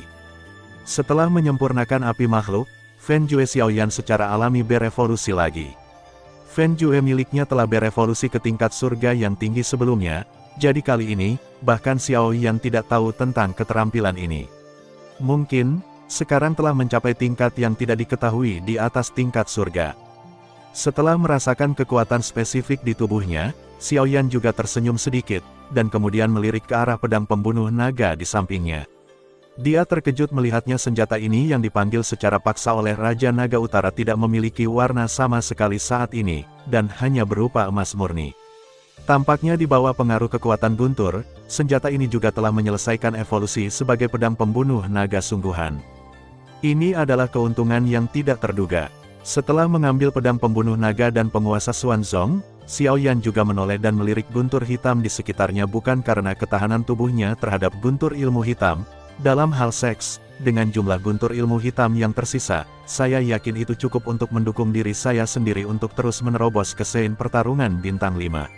Setelah menyempurnakan api makhluk, Fen Jue Xiao Yan secara alami berevolusi lagi. Fen Jue miliknya telah berevolusi ke tingkat surga yang tinggi sebelumnya, jadi kali ini, bahkan Xiao Yan tidak tahu tentang keterampilan ini. Mungkin, sekarang telah mencapai tingkat yang tidak diketahui di atas tingkat surga. Setelah merasakan kekuatan spesifik di tubuhnya, Xiao Yan juga tersenyum sedikit, dan kemudian melirik ke arah pedang pembunuh naga di sampingnya. Dia terkejut melihatnya senjata ini yang dipanggil secara paksa oleh Raja Naga Utara tidak memiliki warna sama sekali saat ini, dan hanya berupa emas murni. Tampaknya di bawah pengaruh kekuatan guntur, senjata ini juga telah menyelesaikan evolusi sebagai pedang pembunuh naga sungguhan. Ini adalah keuntungan yang tidak terduga. Setelah mengambil pedang pembunuh naga dan penguasa Xuanzong, Xiao Yan juga menoleh dan melirik guntur hitam di sekitarnya bukan karena ketahanan tubuhnya terhadap guntur ilmu hitam. Dalam hal seks, dengan jumlah guntur ilmu hitam yang tersisa, saya yakin itu cukup untuk mendukung diri saya sendiri untuk terus menerobos ke Sein pertarungan bintang 5.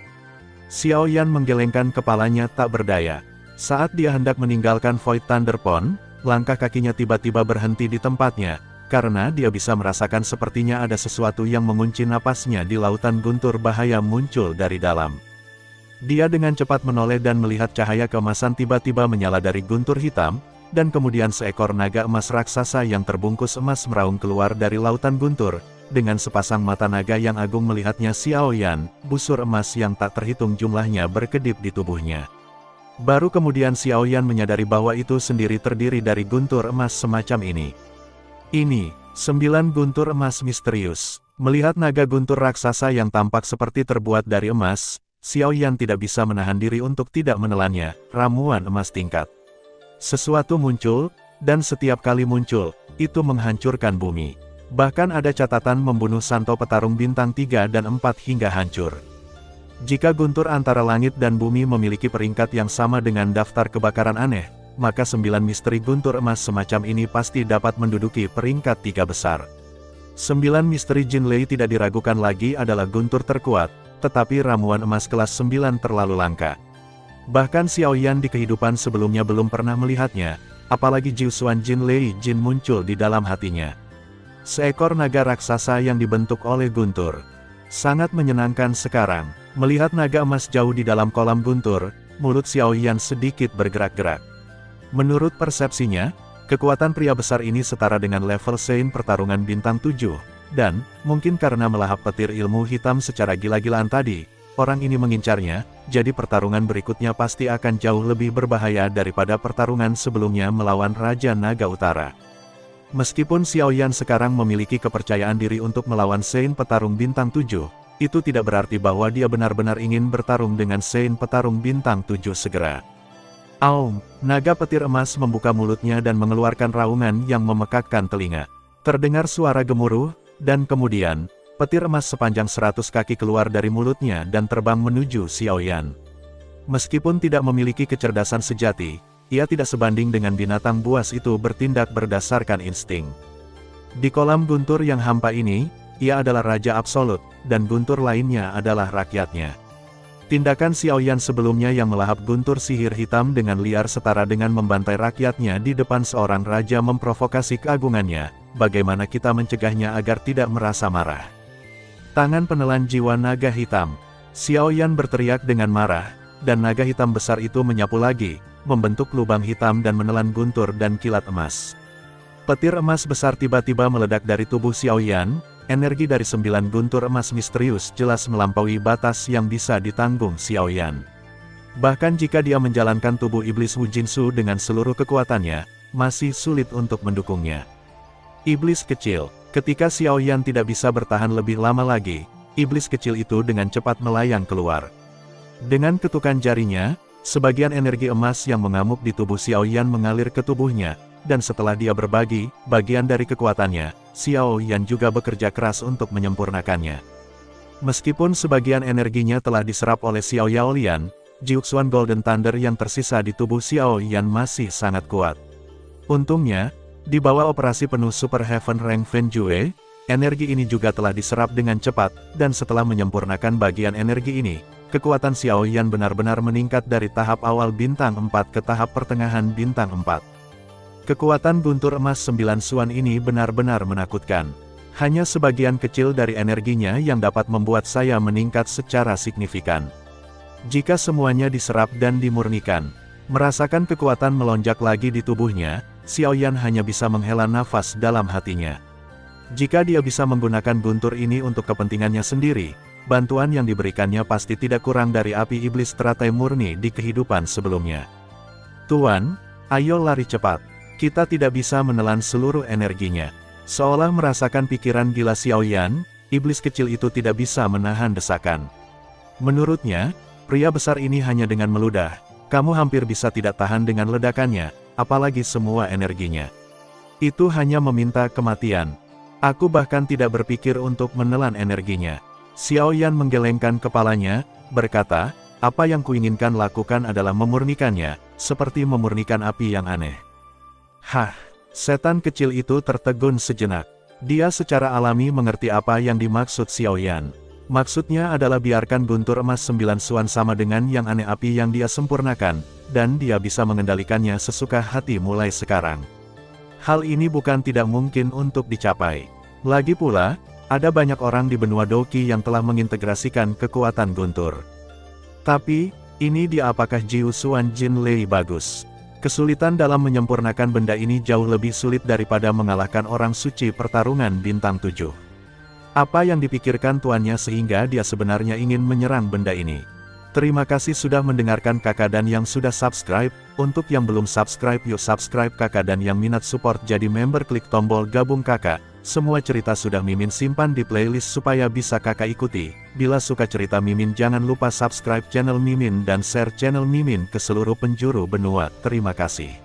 Xiao Yan menggelengkan kepalanya tak berdaya. Saat dia hendak meninggalkan Void Thunder Pond, langkah kakinya tiba-tiba berhenti di tempatnya, karena dia bisa merasakan sepertinya ada sesuatu yang mengunci napasnya di lautan guntur bahaya muncul dari dalam. Dia dengan cepat menoleh dan melihat cahaya keemasan tiba-tiba menyala dari guntur hitam, dan kemudian seekor naga emas raksasa yang terbungkus emas meraung keluar dari lautan guntur. Dengan sepasang mata naga yang agung melihatnya Xiao Yan, busur emas yang tak terhitung jumlahnya berkedip di tubuhnya. Baru kemudian Xiao Yan menyadari bahwa itu sendiri terdiri dari guntur emas semacam ini. Ini, 9 guntur emas misterius. Melihat naga guntur raksasa yang tampak seperti terbuat dari emas, Xiao Yan tidak bisa menahan diri untuk tidak menelannya. Ramuan emas tingkat. Sesuatu muncul, dan setiap kali muncul, itu menghancurkan bumi. Bahkan ada catatan membunuh santo petarung bintang 3 dan 4 hingga hancur. Jika guntur antara langit dan bumi memiliki peringkat yang sama dengan daftar kebakaran aneh, maka 9 misteri guntur emas semacam ini pasti dapat menduduki peringkat 3 besar. 9 misteri Jinlei tidak diragukan lagi adalah guntur terkuat, tetapi ramuan emas kelas 9 terlalu langka. Bahkan Xiao Yan di kehidupan sebelumnya belum pernah melihatnya, apalagi Jiusuan Jinlei Jin muncul di dalam hatinya. Seekor naga raksasa yang dibentuk oleh guntur. Sangat menyenangkan sekarang, melihat naga emas jauh di dalam kolam guntur, mulut Xiao Yan sedikit bergerak-gerak. Menurut persepsinya, kekuatan pria besar ini setara dengan level Sein pertarungan bintang 7, dan, mungkin karena melahap petir ilmu hitam secara gila-gilaan tadi, orang ini mengincarnya, jadi pertarungan berikutnya pasti akan jauh lebih berbahaya daripada pertarungan sebelumnya melawan Raja Naga Utara. Meskipun Xiaoyan sekarang memiliki kepercayaan diri untuk melawan Sein petarung bintang 7, itu tidak berarti bahwa dia benar-benar ingin bertarung dengan Sein petarung bintang 7 segera. Aum, naga petir emas membuka mulutnya dan mengeluarkan raungan yang memekakkan telinga. Terdengar suara gemuruh, dan kemudian, petir emas sepanjang 100 kaki keluar dari mulutnya dan terbang menuju Xiaoyan. Meskipun tidak memiliki kecerdasan sejati, ia tidak sebanding dengan binatang buas itu bertindak berdasarkan insting. Di kolam guntur yang hampa ini, ia adalah raja absolut, dan guntur lainnya adalah rakyatnya. Tindakan Xiaoyan sebelumnya yang melahap guntur sihir hitam dengan liar setara dengan membantai rakyatnya di depan seorang raja memprovokasi keagungannya. Bagaimana kita mencegahnya agar tidak merasa marah? Tangan penelan jiwa naga hitam. Xiaoyan berteriak dengan marah, dan naga hitam besar itu menyapu lagi, membentuk lubang hitam dan menelan guntur dan kilat emas. Petir emas besar tiba-tiba meledak dari tubuh Xiaoyan. Energi dari 9 guntur emas misterius jelas melampaui batas yang bisa ditanggung Xiaoyan. Bahkan jika dia menjalankan tubuh iblis Wu Jinsu dengan seluruh kekuatannya, masih sulit untuk mendukungnya. Iblis kecil. Ketika Xiaoyan tidak bisa bertahan lebih lama lagi, iblis kecil itu dengan cepat melayang keluar. Dengan ketukan jarinya, sebagian energi emas yang mengamuk di tubuh Xiaoyan mengalir ke tubuhnya, dan setelah dia berbagi bagian dari kekuatannya, Xiaoyan juga bekerja keras untuk menyempurnakannya. Meskipun sebagian energinya telah diserap oleh Xiao Yaolian, Jiuxuan Golden Thunder yang tersisa di tubuh Xiaoyan masih sangat kuat. Untungnya, di bawah operasi penuh Super Heaven Rank Fenjue, energi ini juga telah diserap dengan cepat, dan setelah menyempurnakan bagian energi ini, kekuatan Xiaoyan benar-benar meningkat dari tahap awal bintang 4 ke tahap pertengahan bintang 4. Kekuatan guntur emas 9 suan ini benar-benar menakutkan. Hanya sebagian kecil dari energinya yang dapat membuat saya meningkat secara signifikan. Jika semuanya diserap dan dimurnikan, merasakan kekuatan melonjak lagi di tubuhnya, Xiaoyan hanya bisa menghela nafas dalam hatinya. Jika dia bisa menggunakan guntur ini untuk kepentingannya sendiri, bantuan yang diberikannya pasti tidak kurang dari api iblis teratai murni di kehidupan sebelumnya. Tuan, ayo lari cepat. Kita tidak bisa menelan seluruh energinya. Seolah merasakan pikiran gila Xiaoyan, iblis kecil itu tidak bisa menahan desakan. Menurutnya, pria besar ini hanya dengan meludah, kamu hampir bisa tidak tahan dengan ledakannya, apalagi semua energinya. Itu hanya meminta kematian. Aku bahkan tidak berpikir untuk menelan energinya. Xiaoyan menggelengkan kepalanya, berkata, apa yang kuinginkan lakukan adalah memurnikannya, seperti memurnikan api yang aneh. Hah, setan kecil itu tertegun sejenak. Dia secara alami mengerti apa yang dimaksud Xiaoyan. Maksudnya adalah biarkan guntur emas 9 suan sama dengan yang aneh api yang dia sempurnakan, dan dia bisa mengendalikannya sesuka hati mulai sekarang. Hal ini bukan tidak mungkin untuk dicapai. Lagi pula, ada banyak orang di benua Doqi yang telah mengintegrasikan kekuatan guntur. Tapi, ini dia apakah Jiuxuan Jin Lei bagus? Kesulitan dalam menyempurnakan benda ini jauh lebih sulit daripada mengalahkan orang suci pertarungan bintang 7. Apa yang dipikirkan tuannya sehingga dia sebenarnya ingin menyerang benda ini? Terima kasih sudah mendengarkan kakak dan yang sudah subscribe. Untuk yang belum subscribe yuk subscribe kakak, dan yang minat support jadi member klik tombol gabung kakak. Semua cerita sudah Mimin simpan di playlist supaya bisa kakak ikuti. Bila suka cerita Mimin jangan lupa subscribe channel Mimin dan share channel Mimin ke seluruh penjuru benua. Terima kasih.